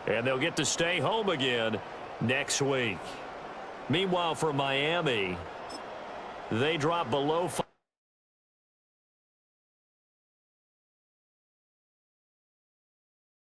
And they'll get to stay home again next week. Meanwhile, for Miami, they drop below 5.